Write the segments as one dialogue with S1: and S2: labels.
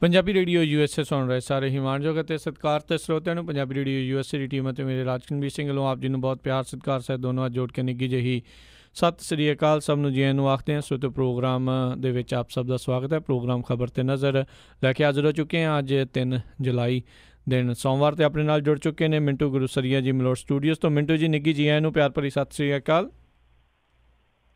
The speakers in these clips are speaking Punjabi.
S1: ਪੰਜਾਬੀ ਰੇਡੀਓ USA ਸੁਣ ਰਹੇ ਸਾਰੇ ਹੀ ਮਾਣਯੋਗ ਅਤੇ ਸਤਿਕਾਰਤ ਸਰੋਤਿਆਂ ਨੂੰ ਪੰਜਾਬੀ ਰੇਡੀਓ USA ਦੀ ਟੀਮ ਅਤੇ ਮੇਰੇ ਰਾਜਕਨਵੀਰ ਸਿੰਘ ਵੱਲੋਂ ਆਪ ਜੀ ਨੂੰ ਬਹੁਤ ਪਿਆਰ ਸਤਿਕਾਰ ਸਹਿਤ ਦੋਨੋਂ ਜੋੜ ਕੇ ਨਿੱਘੀ ਜਿਹੀ ਸਤਿ ਸ੍ਰੀ ਅਕਾਲ ਸਭ ਨੂੰ ਜੀ ਆਇਆਂ ਨੂੰ ਆਖਦੇ ਹਾਂ। ਸੋ ਪ੍ਰੋਗਰਾਮ ਦੇ ਵਿੱਚ ਆਪ ਸਭ ਦਾ ਸਵਾਗਤ ਹੈ। ਪ੍ਰੋਗਰਾਮ ਖਬਰ 'ਤੇ ਨਜ਼ਰ ਲੈ ਕੇ ਹਾਜ਼ਰ ਹੋ ਚੁੱਕੇ ਹਾਂ। ਅੱਜ 3 ਜੁਲਾਈ ਦਿਨ ਸੋਮਵਾਰ 'ਤੇ ਆਪਣੇ ਨਾਲ ਜੁੜ ਚੁੱਕੇ ਨੇ ਮਿੰਟੂ ਗੁਰੂਸਰੀਆ ਜੀ ਮਲੋਟ ਸਟੂਡੀਓਜ਼ ਤੋਂ। ਮਿੰਟੂ ਜੀ ਨਿੱਘੀ ਜੀ ਆਇਆਂ ਨੂੰ ਪਿਆਰ ਭਰੀ ਸਤਿ ਸ੍ਰੀ ਅਕਾਲ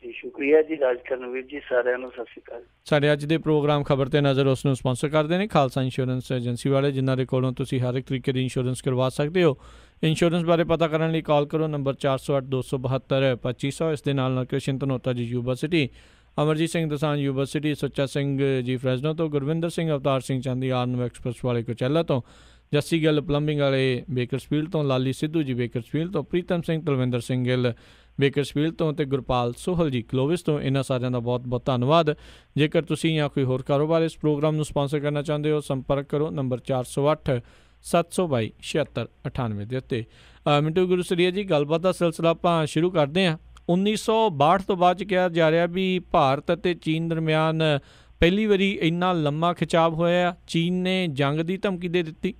S2: ਜੀ। ਸ਼ੁਕਰੀਆ ਜੀ ਰਾਜਕਰਨਵੀਰ ਜੀ, ਸਾਰਿਆਂ ਨੂੰ ਸਤਿ ਸ਼੍ਰੀ ਅਕਾਲ। ਸਾਡੇ
S1: ਅੱਜ ਦੇ ਪ੍ਰੋਗਰਾਮ ਖਬਰ 'ਤੇ ਨਜ਼ਰ ਉਸ ਨੂੰ ਸਪਾਂਸਰ ਕਰਦੇ ਨੇ ਖਾਲਸਾ ਇੰਸ਼ੋਰੈਂਸ ਏਜੰਸੀ ਵਾਲੇ, ਜਿਨ੍ਹਾਂ ਦੇ ਕੋਲੋਂ ਤੁਸੀਂ ਹਰ ਇੱਕ ਤਰੀਕੇ ਦੀ ਇੰਸ਼ੋਰੈਂਸ ਕਰਵਾ ਸਕਦੇ ਹੋ। ਇੰਸ਼ੋਰੈਂਸ ਬਾਰੇ ਪਤਾ ਕਰਨ ਲਈ ਕਾਲ ਕਰੋ ਨੰਬਰ 408 272 2500। ਇਸ ਦੇ ਨਾਲ ਕ੍ਰਿਸ਼ਨ ਧਨੋਤਾ ਜੀ ਯੂਨੀਵਰਸਿਟੀ, ਅਮਰਜੀਤ ਸਿੰਘ ਦਸਾਂਝ ਯੂਨੀਵਰਸਿਟੀ, ਸੁੱਚਾ ਸਿੰਘ ਜੀ ਫਰੈਜ਼ਨੋ ਤੋਂ, ਗੁਰਵਿੰਦਰ ਸਿੰਘ ਅਵਤਾਰ ਸਿੰਘ ਚਾਂਦੀ ਆਰਨਵ ਐਕਸਪ੍ਰੈਸ ਵਾਲੇ ਕੋਚੈਲਾ ਤੋਂ, ਜੱਸੀ ਗਿੱਲ ਪਲੰਬਿੰਗ ਵਾਲੇ ਬੇਕਰਸਫੀਲਡ ਤੋਂ, ਲਾਲੀ ਸਿੱਧੂ ਜੀ ਬੇਕਰਸਫੀਲਡ ਤੋਂ, ਪ੍ਰੀਤਮ ਸਿੰਘ ਤਲਵਿੰਦਰ ਸਿੰਘ ਗਿੱਲ ਬੇਕਰਸਫੀਲਡ ਤੋਂ ਅਤੇ ਗੁਰਪਾਲ ਸੋਹਲ ਜੀ ਕਲੋਵਿਸ ਤੋਂ। ਇਹਨਾਂ ਸਾਰਿਆਂ ਦਾ ਬਹੁਤ ਬਹੁਤ ਧੰਨਵਾਦ। ਜੇਕਰ ਤੁਸੀਂ ਜਾਂ ਕੋਈ ਹੋਰ ਕਾਰੋਬਾਰ ਇਸ ਪ੍ਰੋਗਰਾਮ ਨੂੰ ਸਪਾਂਸਰ ਕਰਨਾ ਚਾਹੁੰਦੇ ਹੋ, ਸੰਪਰਕ ਕਰੋ ਨੰਬਰ 408 722 7698 ਦੇ ਉੱਤੇ। ਮਿੰਟੂ ਗੁਰੂਸਰੀਆ ਜੀ, ਗੱਲਬਾਤ ਦਾ ਸਿਲਸਿਲਾ ਆਪਾਂ ਸ਼ੁਰੂ ਕਰਦੇ ਹਾਂ। 1962 ਤੋਂ ਬਾਅਦ ਕਿਹਾ ਜਾ ਰਿਹਾ ਵੀ ਭਾਰਤ ਅਤੇ ਚੀਨ ਦਰਮਿਆਨ ਪਹਿਲੀ ਵਾਰੀ ਇੰਨਾ ਲੰਮਾ ਖਿਚਾਵ ਹੋਇਆ। ਚੀਨ ਨੇ ਜੰਗ ਦੀ ਧਮਕੀ ਦੇ ਦਿੱਤੀ।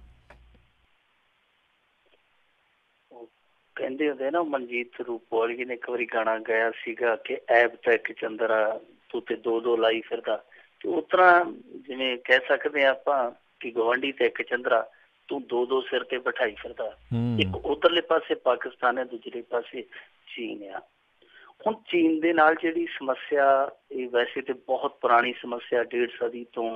S2: ਕਹਿੰਦੇ ਹੁੰਦੇ ਨਾ, ਮਨਜੀਤ ਰੂਪਵਾਲੀ ਨੇ ਇੱਕ ਵਾਰੀ ਗਾਣਾ ਗਾਇਆ ਸੀਗਾ ਕਿ ਐਬ ਤਾਂ ਇੱਕ ਚੰਦਰਾ ਤੂੰ ਤੇ ਦੋ ਲਾਈ ਫਿਰਦਾ। ਤੇ ਉਸ ਤਰ੍ਹਾਂ ਜਿਵੇਂ ਕਹਿ ਸਕਦੇ ਹਾਂ ਆਪਾਂ ਕਿ ਗਵਾਂਢੀ ਤੇ ਇੱਕ ਚੰਦਰਾ ਤੂੰ ਦੋ ਸਿਰ ਤੇ ਬਿਠਾਈ ਫਿਰਦਾ। ਇੱਕ ਉਧਰਲੇ ਪਾਸੇ ਪਾਕਿਸਤਾਨ ਹੈ, ਦੂਜੇ ਪਾਸੇ ਚੀਨ ਆ। ਹੁਣ ਚੀਨ ਦੇ ਨਾਲ ਜਿਹੜੀ ਸਮੱਸਿਆ, ਇਹ ਵੈਸੇ ਤੇ ਬਹੁਤ ਪੁਰਾਣੀ ਸਮੱਸਿਆ, 1.5 ਸਦੀ ਤੋਂ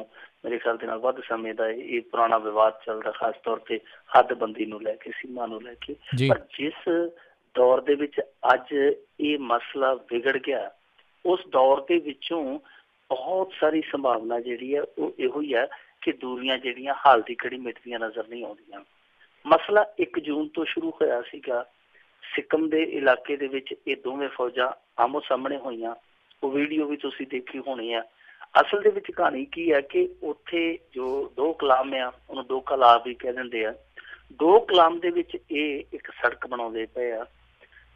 S2: ਮੇਰੇ ਖਿਆਲ ਦੇ ਨਾਲ ਵੱਧ ਸਮੇਂ ਦਾ ਇਹ ਪੁਰਾਣਾ ਵਿਵਾਦ ਚੱਲਦਾ, ਖਾਸ ਤੌਰ ਤੇ ਹੱਦਬੰਦੀ ਨੂੰ ਲੈ ਕੇ, ਸੀਮਾ ਨੂੰ ਲੈ ਕੇ। ਪਰ ਜਿਸ ਦੌਰ ਦੇ ਵਿੱਚ ਅੱਜ ਇਹ ਮਸਲਾ ਵਿਗੜ ਗਿਆ, ਉਸ ਦੌਰ ਦੇ ਵਿੱਚੋਂ ਬਹੁਤ ਸਾਰੀ ਸੰਭਾਵਨਾ ਜਿਹੜੀ ਹੈ ਉਹ ਇਹੋ ਹੀ ਹੈ ਕਿ ਦੂਰੀਆਂ ਜਿਹੜੀਆਂ ਹਾਲ ਦੀ ਘੜੀ ਮਿਟਦੀਆਂ ਨਜ਼ਰ ਨਹੀਂ ਆਉਂਦੀਆਂ। ਮਸਲਾ 1 ਜੂਨ ਤੋਂ ਸ਼ੁਰੂ ਹੋਇਆ ਸੀਗਾ। ਸਿੱਕਮ ਦੇ ਇਲਾਕੇ ਦੇ ਵਿੱਚ ਇਹ ਦੋਵੇਂ ਫੌਜਾਂ ਆਮੋ ਸਾਹਮਣੇ ਹੋਈਆਂ। ਉਹ ਵੀਡੀਓ ਵੀ ਤੁਸੀਂ ਦੇਖੀ ਹੋਣੀ ਆ। ਅਸਲ ਦੇ ਵਿੱਚ ਕਹਾਣੀ ਕੀ ਹੈ ਕਿ ਉੱਥੇ ਜੋ ਦੋ ਕਲਾਮ ਆ, ਉਹਨੂੰ ਦੋ ਕਲਾਮ ਵੀ ਕਹਿ ਦਿੰਦੇ ਆ। ਦੋ ਕਲਾਮ ਦੇ ਵਿੱਚ ਇਹ ਇੱਕ ਸੜਕ ਬਣਾਉਂਦੇ ਪਏ ਆ।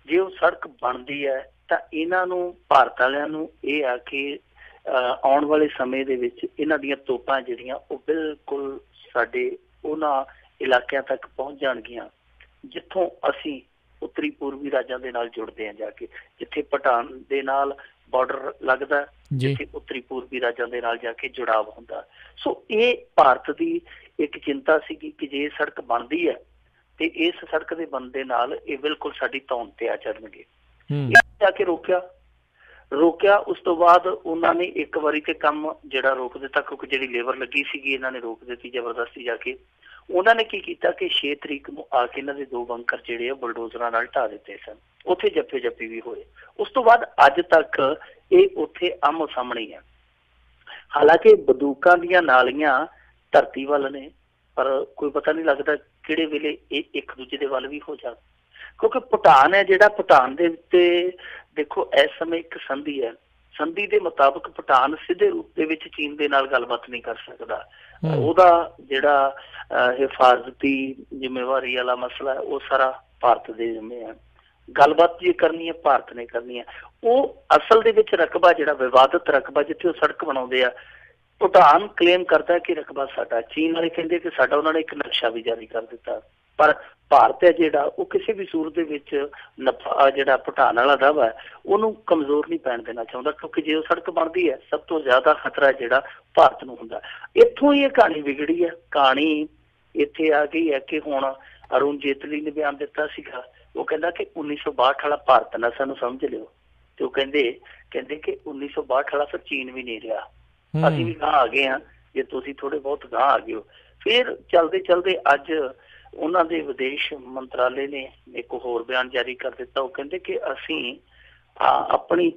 S2: ਜੇ ਉਹ ਸੜਕ ਬਣਦੀ ਹੈ ਤਾਂ ਇਹਨਾਂ ਨੂੰ, ਭਾਰਤ ਵਾਲਿਆਂ ਨੂੰ ਇਹ ਆ ਕਿ ਆਉਣ ਵਾਲੇ ਸਮੇਂ ਦੇ ਵਿੱਚ ਇਹਨਾਂ ਦੀਆਂ ਤੋਪਾਂ ਜਿਹੜੀਆਂ ਉਹ ਬਿਲਕੁਲ ਸਾਡੇ ਉਹਨਾਂ ਇਲਾਕਿਆਂ ਤੱਕ ਪਹੁੰਚ ਜਾਣਗੀਆਂ ਜਿੱਥੋਂ ਅਸੀਂ ਉੱਤਰੀ ਪੂਰਬੀ ਰਾਜਾਂ ਦੇ ਨਾਲ ਜੁੜਦੇ ਹਾਂ, ਜਾ ਕੇ ਜਿੱਥੇ ਭੂਟਾਨ ਦੇ ਨਾਲ ਬਾਰਡਰ ਲੱਗਦਾ, ਜਿੱਥੇ ਉੱਤਰੀ ਪੂਰਬੀ ਰਾਜਾਂ ਦੇ ਨਾਲ ਜਾ ਕੇ ਜੁੜਾਵ ਹੁੰਦਾ। ਸੋ ਇਹ ਭਾਰਤ ਦੀ ਇੱਕ ਚਿੰਤਾ ਸੀਗੀ ਕਿ ਜੇ ਇਹ ਸੜਕ ਬਣਦੀ ਹੈ ਤੇ ਇਸ ਸੜਕ ਦੇ ਬਣਦੇ ਨਾਲ ਇਹ ਬਿਲਕੁਲ ਸਾਡੀ ਧੌਣ ਤੇ ਆ ਚੜਨਗੇ। ਜਾ ਕੇ ਰੋਕਿਆ। ਉਸ ਤੋਂ ਬਾਅਦ ਉਹਨਾਂ ਨੇ ਇੱਕ ਵਾਰੀ ਤੇ ਕੰਮ ਜਿਹੜਾ ਰੋਕ ਦਿੱਤਾ, ਕਿਉਂਕਿ ਜਿਹੜੀ ਲੇਬਰ ਲੱਗੀ ਸੀਗੀ ਇਹਨਾਂ ਨੇ ਰੋਕ ਦਿੱਤੀ ਜ਼ਬਰਦਸਤੀ। ਜਾ ਕੇ ਉਹਨਾਂ ਨੇ ਕੀ ਕੀਤਾ ਕਿ 6 ਤਰੀਕ ਨੂੰ ਆ ਕੇ ਇਹਨਾਂ ਦੇ 2 ਬੰਕਰ ਜਿਹੜੇ ਆ ਬੁਲਡੋਜ਼ਰਾਂ ਨਾਲ ਢਾਹ ਦਿੱਤੇ ਸਨ। ਉੱਥੇ ਜੱਫੇ ਵੀ ਹੋਏ। ਉਸ ਤੋਂ ਬਾਅਦ ਅੱਜ ਤੱਕ ਇਹ ਉੱਥੇ ਆਮੋ ਸਾਹਮਣੇ ਆ। ਹਾਲਾਂਕਿ ਬੰਦੂਕਾਂ ਦੀਆਂ ਨਾਲੀਆਂ ਧਰਤੀ ਵੱਲ ਨੇ, ਪਰ ਕੋਈ ਪਤਾ ਨਹੀਂ ਲੱਗਦਾ ਕਿਹੜੇ ਵੇਲੇ ਇਹ ਇੱਕ ਦੂਜੇ ਦੇ ਵੱਲ ਵੀ ਹੋ ਜਾਣ। ਕਿਉਂਕਿ ਭੂਟਾਨ ਹੈ ਜਿਹੜਾ, ਭੂਟਾਨ ਦੇ ਉੱਤੇ ਦੇਖੋ ਇਸ ਸਮੇਂ ਇੱਕ ਸੰਧੀ ਹੈ। ਸੰਧੀ ਦੇ ਮੁਤਾਬਕ ਭੂਟਾਨ ਸਿੱਧੇ ਰੂਪ ਦੇ ਵਿੱਚ ਚੀਨ ਦੇ ਨਾਲ ਗੱਲਬਾਤ ਨਹੀਂ ਕਰ ਸਕਦਾ। ਉਹਦਾ ਜਿਹੜਾ ਹਿਫਾਜ਼ਤੀ ਜ਼ਿੰਮੇਵਾਰੀ ਵਾਲਾ ਮਸਲਾ ਹੈ ਉਹ ਸਾਰਾ ਭਾਰਤ ਦੇ ਜ਼ਿੰਮੇ ਹੈ। ਗੱਲਬਾਤ ਜੇ ਕਰਨੀ ਹੈ ਭਾਰਤ ਨੇ ਕਰਨੀ ਹੈ। ਉਹ ਅਸਲ ਦੇ ਵਿੱਚ ਰਕਬਾ ਜਿਹੜਾ ਵਿਵਾਦਤ ਰਕਬਾ ਜਿੱਥੇ ਉਹ ਸੜਕ ਬਣਾਉਂਦੇ ਆ, ਭੂਟਾਨ ਕਲੇਮ ਕਰਦਾ ਕਿ ਰਕਬਾ ਸਾਡਾ, ਚੀਨ ਵਾਲੇ ਕਹਿੰਦੇ ਕਿ ਸਾਡਾ। ਉਹਨਾਂ ਨੇ ਇੱਕ ਨਕਸ਼ਾ ਵੀ ਜਾਰੀ ਕਰ ਦਿੱਤਾ। ਪਰ ਭਾਰਤ ਹੈ ਜਿਹੜਾ ਉਹ ਕਿਸੇ ਵੀ ਸੂਰਤ ਦੇ ਵਿੱਚ ਜਿਹੜਾ ਭੂਟਾਨ ਵਾਲਾ ਦਾਅਵਾ ਹੈ ਉਹਨੂੰ ਕਮਜ਼ੋਰ ਨਹੀਂ ਪੈਣ ਦੇਣਾ ਚਾਹੁੰਦਾ, ਕਿਉਂਕਿ ਜੇ ਉਹ ਸੜਕ ਬਣਦੀ ਹੈ ਸਭ ਤੋਂ ਜ਼ਿਆਦਾ ਖਤਰਾ ਜਿਹੜਾ ਭਾਰਤ ਨੂੰ ਹੁੰਦਾ। ਇੱਥੋਂ ਹੀ ਇਹ ਕਹਾਣੀ ਵਿਗੜੀ ਹੈ। ਕਹਾਣੀ ਇੱਥੇ ਆ ਗਈ ਹੈ ਕਿ ਹੁਣ ਅਰੁਣ ਜੇਤਲੀ ਨੇ ਬਿਆਨ ਦਿੱਤਾ ਸੀਗਾ। ਉਹ ਕਹਿੰਦਾ ਕਿ 1962 ਵਾਲਾ ਭਾਰਤ ਨਾ ਸਾਨੂੰ ਸਮਝ ਲਿਓ। ਤੇ ਉਹ ਕਹਿੰਦੇ ਕਿ 1962 ਵਾਲਾ ਫਿਰ ਚੀਨ ਵੀ ਨਹੀਂ ਰਿਹਾ, ਅਸੀਂ ਵੀ ਗਾਂਹ ਆ ਗਏ ਹਾਂ ਜੇ ਤੁਸੀਂ ਥੋੜੇ ਬਹੁਤ ਗਾਂਹ ਆ ਗਏ ਹੋ। ਫਿਰ ਚਲਦੇ ਅੱਜ ਉਹਨਾਂ ਦੇ ਵਿਦੇਸ਼ ਮੰਤਰਾਲੇ ਨੇ ਇੱਕ ਹੋਰ ਬਿਆਨ ਜਾਰੀ ਕਰ ਦਿੱਤਾ। ਉਹ ਕਹਿੰਦੇ ਕਿ ਅਸੀਂ ਆਪਣੀ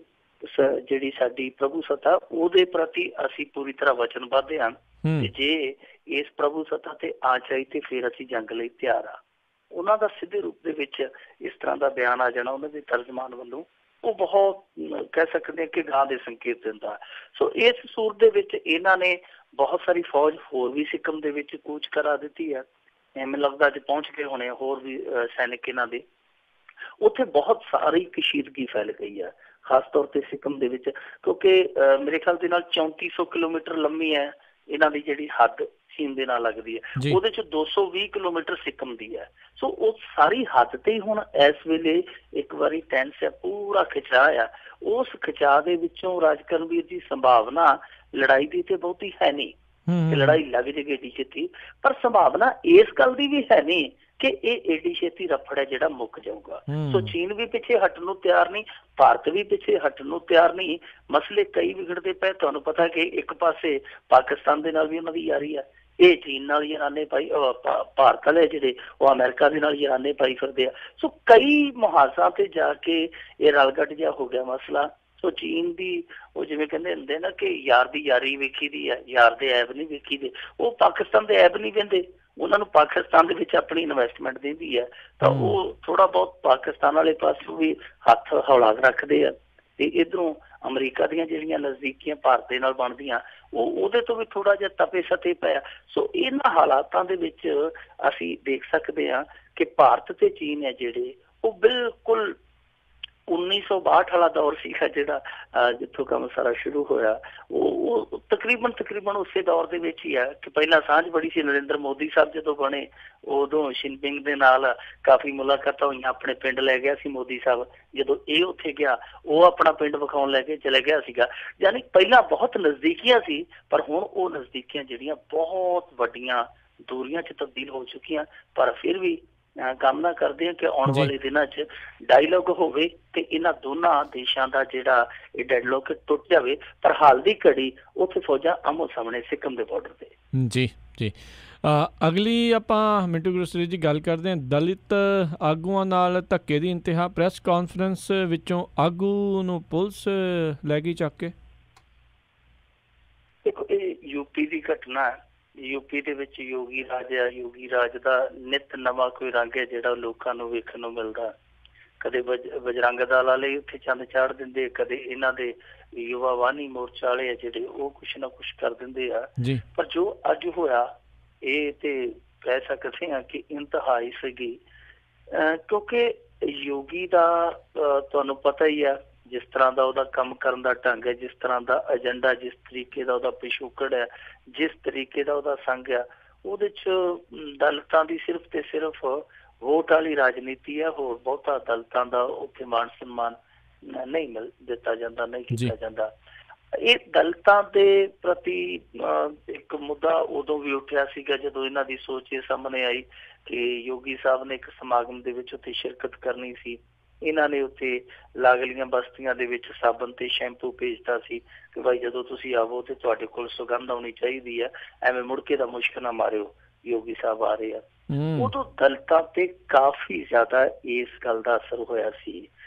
S2: ਜਿਹੜੀ ਸਾਡੀ ਪ੍ਰਭੂ ਸੱਤਾ ਉਹਦੇ ਪ੍ਰਤੀ ਅਸੀਂ ਪੂਰੀ ਤਰ੍ਹਾਂ ਵਚਨਬੱਧ ਹਾਂ ਤੇ ਜੇ ਇਸ ਪ੍ਰਭੂ ਸੱਤਾ ਤੇ ਆ ਜਾਈ ਤੇ ਫਿਰ ਅਸੀਂ ਜੰਗ ਲਈ ਤਿਆਰ ਆ। ਉਹਨਾਂ ਦਾ ਸਿੱਧੇ ਰੂਪ ਦੇ ਵਿੱਚ ਇਸ ਤਰ੍ਹਾਂ ਦਾ ਬਿਆਨ ਆ ਜਾਣਾ ਉਹਨਾਂ ਦੇ ਤਰਜਮਾਨ ਵੱਲੋਂ, ਉਹ ਬਹੁਤ ਕਹਿ ਸਕਦੇ ਕਿ ਗਾਂ ਦੇ ਸੰਕੇਤ ਦਿੰਦਾ। ਸੋ ਇਸ ਸੂਰਤ ਦੇ ਵਿੱਚ ਇਹਨਾਂ ਨੇ ਬਹੁਤ ਸਾਰੀ ਫੌਜ ਹੋਰ ਵੀ ਸਿੱਕਮ ਦੇ ਵਿੱਚ ਕੂਚ ਕਰਾ ਦਿੱਤੀ ਹੈ। ਮੈਨੂੰ ਲੱਗਦਾ ਅੱਜ ਪਹੁੰਚ ਗਏ ਹੋਣੇ ਹੋਰ ਵੀ ਸੈਨਿਕ ਇਹਨਾਂ ਦੇ। ਉੱਥੇ ਬਹੁਤ ਸਾਰੀ ਕਸ਼ੀਦਗੀ ਫੈਲ ਗਈ ਹੈ, ਖਾਸ ਤੌਰ ਤੇ ਸਿੱਕਮ ਦੇ ਵਿੱਚ, ਕਿਉਂਕਿ ਮੇਰੇ ਖਿਆਲ ਦੇ ਨਾਲ 3400 ਕਿਲੋਮੀਟਰ ਲੰਮੀ ਹੈ ਇਹਨਾਂ ਦੀ ਜਿਹੜੀ ਹੱਦ ਚੀਨ ਦੇ ਨਾਲ ਲੱਗਦੀ ਹੈ,
S1: ਜੀ
S2: ਉਹਦੇ ਚ 220 ਕਿਲੋਮੀਟਰ ਸਿੱਕਮ ਦੀ ਹੈ। ਸੋ ਉਹ ਸਾਰੀ ਹੱਦ ਤੇ ਹੁਣ ਇਸ ਵੇਲੇ ਇੱਕ ਵਾਰੀ ਟੈਂਸ ਹੈ, ਪੂਰਾ ਖਿਚਾਅ ਆ। ਉਸ ਖਿਚਾਅ ਦੇ ਵਿੱਚੋਂ ਰਾਜ ਕਰਨਵੀਰ ਦੀ ਸੰਭਾਵਨਾ ਲੜਾਈ ਦੀ ਤੇ ਬਹੁਤੀ ਹੈ ਨਹੀਂ ਕਿ ਲੜਾਈ ਲੱਗ ਜਾਏਗੀ ਏਡੀ ਛੇਤੀ, ਪਰ ਸੰਭਾਵਨਾ ਇਸ ਗੱਲ ਦੀ ਵੀ ਹੈ ਨਹੀਂ ਕਿ ਇਹ ਏਡੀ ਛੇਤੀ ਰਫੜ ਹੈ ਜਿਹੜਾ ਮੁੱਕ ਜਾਊਗਾ। ਸੋ ਚੀਨ ਵੀ ਪਿੱਛੇ ਹਟਣ ਨੂੰ ਤਿਆਰ ਨਹੀਂ, ਭਾਰਤ ਵੀ ਪਿੱਛੇ ਹਟਣ ਨੂੰ ਤਿਆਰ ਨਹੀਂ। ਮਸਲੇ ਕਈ ਵਿਗੜਦੇ ਪਏ। ਤੁਹਾਨੂੰ ਪਤਾ ਕਿ ਇੱਕ ਪਾਸੇ ਪਾਕਿਸਤਾਨ ਦੇ ਨਾਲ ਵੀ ਉਹਨਾਂ ਦੀ ਯਾਰੀ ਆ, ਇਹ ਚੀਨ ਨਾਲ ਯਾਰਾਨੇ ਪਾਈ, ਭਾਰਤ ਵਾਲੇ ਜਿਹੜੇ ਉਹ ਅਮਰੀਕਾ ਦੇ ਨਾਲ ਯਾਰਾਨੇ ਪਾਈ ਫਿਰਦੇ ਆ। ਸੋ ਕਈ ਮੁਹਾਜ਼ਾਂ ਤੇ ਜਾ ਕੇ ਇਹ ਰਲਗੱਟ ਜਿਹਾ ਹੋ ਗਿਆ ਮਸਲਾ। ਸੋ ਚੀਨ ਦੀ ਉਹ ਜਿਵੇਂ ਕਹਿੰਦੇ ਹੁੰਦੇ ਨਾ ਕਿ ਯਾਰ ਦੀ ਯਾਰੀ ਵੇਖੀ ਦੀ ਹੈ, ਯਾਰ ਦੇ ਐਬ ਨਹੀਂ ਵੇਖੀ ਦੇ। ਉਹ ਪਾਕਿਸਤਾਨ ਦੇ ਐਬ ਨਹੀਂ ਵਹਿੰਦੇ, ਉਹਨਾਂ ਨੂੰ ਪਾਕਿਸਤਾਨ ਦੇ ਵਿੱਚ ਆਪਣੀ ਇਨਵੈਸਟਮੈਂਟ ਦਿੰਦੀ ਹੈ, ਤਾਂ ਉਹ ਥੋੜਾ ਬਹੁਤ ਪਾਕਿਸਤਾਨ ਵਾਲੇ ਪਾਸੋਂ ਵੀ ਹੱਥ ਹੌਲਾ ਰੱਖਦੇ ਆ। ਤੇ ਇੱਧਰੋਂ ਅਮਰੀਕਾ ਦੀਆਂ ਜਿਹੜੀਆਂ ਨਜ਼ਦੀਕੀਆਂ ਭਾਰਤ ਦੇ ਨਾਲ ਬਣਦੀਆਂ, ਉਹਦੇ ਤੋਂ ਵੀ ਥੋੜਾ ਜਿਹਾ ਤਪੇ ਸਤੇ ਪਿਆ। ਸੋ ਇਹਨਾਂ ਹਾਲਾਤਾਂ ਦੇ ਵਿੱਚ ਅਸੀਂ ਦੇਖ ਸਕਦੇ ਹਾਂ ਕਿ ਭਾਰਤ ਤੇ ਚੀਨ ਹੈ ਜਿਹੜੇ ਉਹ ਬਿਲਕੁਲ 1962 ਵਾਲਾ ਦੌਰ ਸੀਗਾ ਜਿਹੜਾ ਜਿੱਥੋਂ ਕੰਮ ਸਾਰਾ ਸ਼ੁਰੂ ਹੋਇਆ, ਉਹ ਤਕਰੀਬਨ ਉਸੇ ਦੌਰ ਦੇ ਵਿੱਚ ਹੀ ਹੈ ਕਿ ਪਹਿਲਾਂ ਸਾਂਝ ਬੜੀ ਸੀ। ਨਰਿੰਦਰ ਮੋਦੀ ਸਾਹਿਬ ਜਦੋਂ ਬਣੇ ਉਦੋਂ ਸ਼ਿਨਪਿੰਗ ਦੇ ਨਾਲ ਕਾਫੀ ਮੁਲਾਕਾਤਾਂ ਹੋਈਆਂ, ਆਪਣੇ ਪਿੰਡ ਲੈ ਗਿਆ ਸੀ ਮੋਦੀ ਸਾਹਿਬ। ਜਦੋਂ ਇਹ ਉੱਥੇ ਗਿਆ ਉਹ ਆਪਣਾ ਪਿੰਡ ਵਿਖਾਉਣ ਲੈ ਕੇ ਚਲੇ ਗਿਆ ਸੀਗਾ। ਯਾਨੀ ਪਹਿਲਾਂ ਬਹੁਤ ਨਜ਼ਦੀਕੀਆਂ ਸੀ, ਪਰ ਹੁਣ ਉਹ ਨਜ਼ਦੀਕੀਆਂ ਜਿਹੜੀਆਂ ਬਹੁਤ ਵੱਡੀਆਂ ਦੂਰੀਆਂ 'ਚ ਤਬਦੀਲ ਹੋ ਚੁੱਕੀਆਂ। ਪਰ ਫਿਰ ਵੀ ਕਾਮਨਾ ਕਰਦੇ ਹਾਂ ਕਿ ਆਉਣ ਵਾਲੇ ਦਿਨਾਂ 'ਚ ਡਾਇਲੋਗ ਹੋਵੇ ਤੇ ਇਹਨਾਂ ਦੋਨਾਂ ਦੇਸ਼ਾਂ ਦਾ ਜਿਹੜਾ ਇਹ ਡੈਡਲੋਕ ਟੁੱਟ ਜਾਵੇ। ਪਰ ਹਾਲ ਦੀ ਘੜੀ ਉੱਥੇ ਫੌਜਾਂ ਆਮੋ ਸਾਹਮਣੇ ਸਿੱਕਮ ਦੇ ਬਾਰਡਰ ਤੇ।
S1: ਜੀ ਜੀ ਅਗਲੀ ਆਪਾਂ ਮਿੰਟੂ ਗਰੋਸਰੀ ਜੀ ਗੱਲ ਕਰਦੇ ਹਾਂ ਦਲਿਤ ਆਗੂਆਂ ਨਾਲ ਧੱਕੇ ਦੀ ਇੰਤਹਾ। ਪ੍ਰੈਸ ਕਾਨਫਰੰਸ ਵਿੱਚੋਂ ਆਗੂ ਨੂੰ ਪੁਲਿਸ ਲੈ ਗਈ ਚੱਕ ਕੇ।
S2: ਦੇਖੋ ਇਹ ਯੂਪੀ ਦੀ ਘਟਨਾ, ਯੂਪੀ ਦੇ ਵਿੱਚ ਯੋਗੀ ਰਾਜ ਆ, ਯੋਗੀ ਰਾਜ ਦਾ ਨਿੱਤ ਨਵਾਂ ਕੋਈ ਰੰਗ ਹੈ ਜਿਹੜਾ ਲੋਕਾਂ ਨੂੰ ਵੇਖਣ ਨੂੰ ਮਿਲਦਾ। ਕਦੇ ਬਜਰੰਗ ਦਲ ਵਾਲੇ ਉੱਥੇ ਚੰਦ ਚਾੜ ਦਿੰਦੇ, ਕਦੇ ਇਹਨਾਂ ਦੇ ਯੁਵਾ ਵਾਹਨੀ ਮੋਰਚਾ ਵਾਲੇ ਆ ਜਿਹੜੇ ਉਹ ਕੁਛ ਨਾ ਕੁਛ ਕਰ ਦਿੰਦੇ ਆ। ਪਰ ਜੋ ਅੱਜ ਹੋਇਆ ਇਹ ਤੇ ਕਹਿ ਸਕਦੇ ਹਾਂ ਕਿ ਇੰਤਹਾਈ ਸੀਗੀ, ਕਿਉਂਕਿ ਯੋਗੀ ਦਾ ਤੁਹਾਨੂੰ ਪਤਾ ਹੀ ਆ ਜਿਸ ਤਰ੍ਹਾਂ ਦਾ ਉਹਦਾ ਕੰਮ ਕਰਨ ਦਾ ਢੰਗ ਹੈ, ਜਿਸ ਤਰ੍ਹਾਂ ਦਾ ਏਜੰਡਾ, ਜਿਸ ਤਰੀਕੇ ਦਾ ਉਹਦਾ ਪਿਛੋਕੜ ਹੈ, ਜਿਸ ਤਰੀਕੇ ਦਾ ਉਹਦਾ ਸੰਘ ਆ, ਉਹਦੇ 'ਚ ਦਲਿਤਾਂ ਦੀ ਸਿਰਫ ਤੇ ਸਿਰਫ ਵੋਟ ਵਾਲੀ ਰਾਜਨੀਤੀ ਹੈ। ਹੋਰ ਬਹੁਤਾ ਦਲਿਤਾਂ ਦਾ ਉੱਥੇ ਮਾਣ ਸਨਮਾਨ ਨਹੀਂ ਦਿੱਤਾ ਜਾਂਦਾ, ਨਹੀਂ ਕੀਤਾ ਜਾਂਦਾ। ਇਹ ਦਲਿਤਾਂ ਦੇ ਪ੍ਰਤੀ ਇੱਕ ਮੁੱਦਾ ਉਦੋਂ ਵੀ ਉੱਠਿਆ ਸੀਗਾ ਜਦੋਂ ਇਹਨਾਂ ਦੀ ਸੋਚ ਇਹ ਸਾਹਮਣੇ ਆਈ ਕਿ ਯੋਗੀ ਸਾਹਿਬ ਨੇ ਇੱਕ ਸਮਾਗਮ ਦੇ ਵਿੱਚ ਉੱਥੇ ਸ਼ਿਰਕਤ ਕਰਨੀ ਸੀ। ਇਹਨਾਂ ਨੇ ਉੱਥੇ ਲਾਗਲੀਆਂ ਬਸਤੀਆਂ ਦੇ ਵਿੱਚ ਸਾਬਣ ਤੇ ਸ਼ੈਂਪੂ ਭੇਜਦਾ ਸੀ ਕਿ ਭਾਈ ਜਦੋਂ ਤੁਸੀਂ ਆਵੋ ਤੇ ਤੁਹਾਡੇ ਕੋਲ ਸੁਗੰਧ ਆਉਣੀ ਚਾਹੀਦੀ ਹੈ, ਐਵੇਂ ਮੁੜ ਕੇ ਦਾ ਮੁਸ਼ਕ ਨਾ ਮਾਰਿਓ, ਯੋਗੀ ਸਾਹਿਬ ਆ ਰਹੇ ਆ। ਉਦੋਂ ਦਲਿਤਾਂ ਤੇ ਕਾਫੀ ਜ਼ਿਆਦਾ ਇਸ ਗੱਲ ਦਾ ਅਸਰ ਹੋਇਆ ਸੀ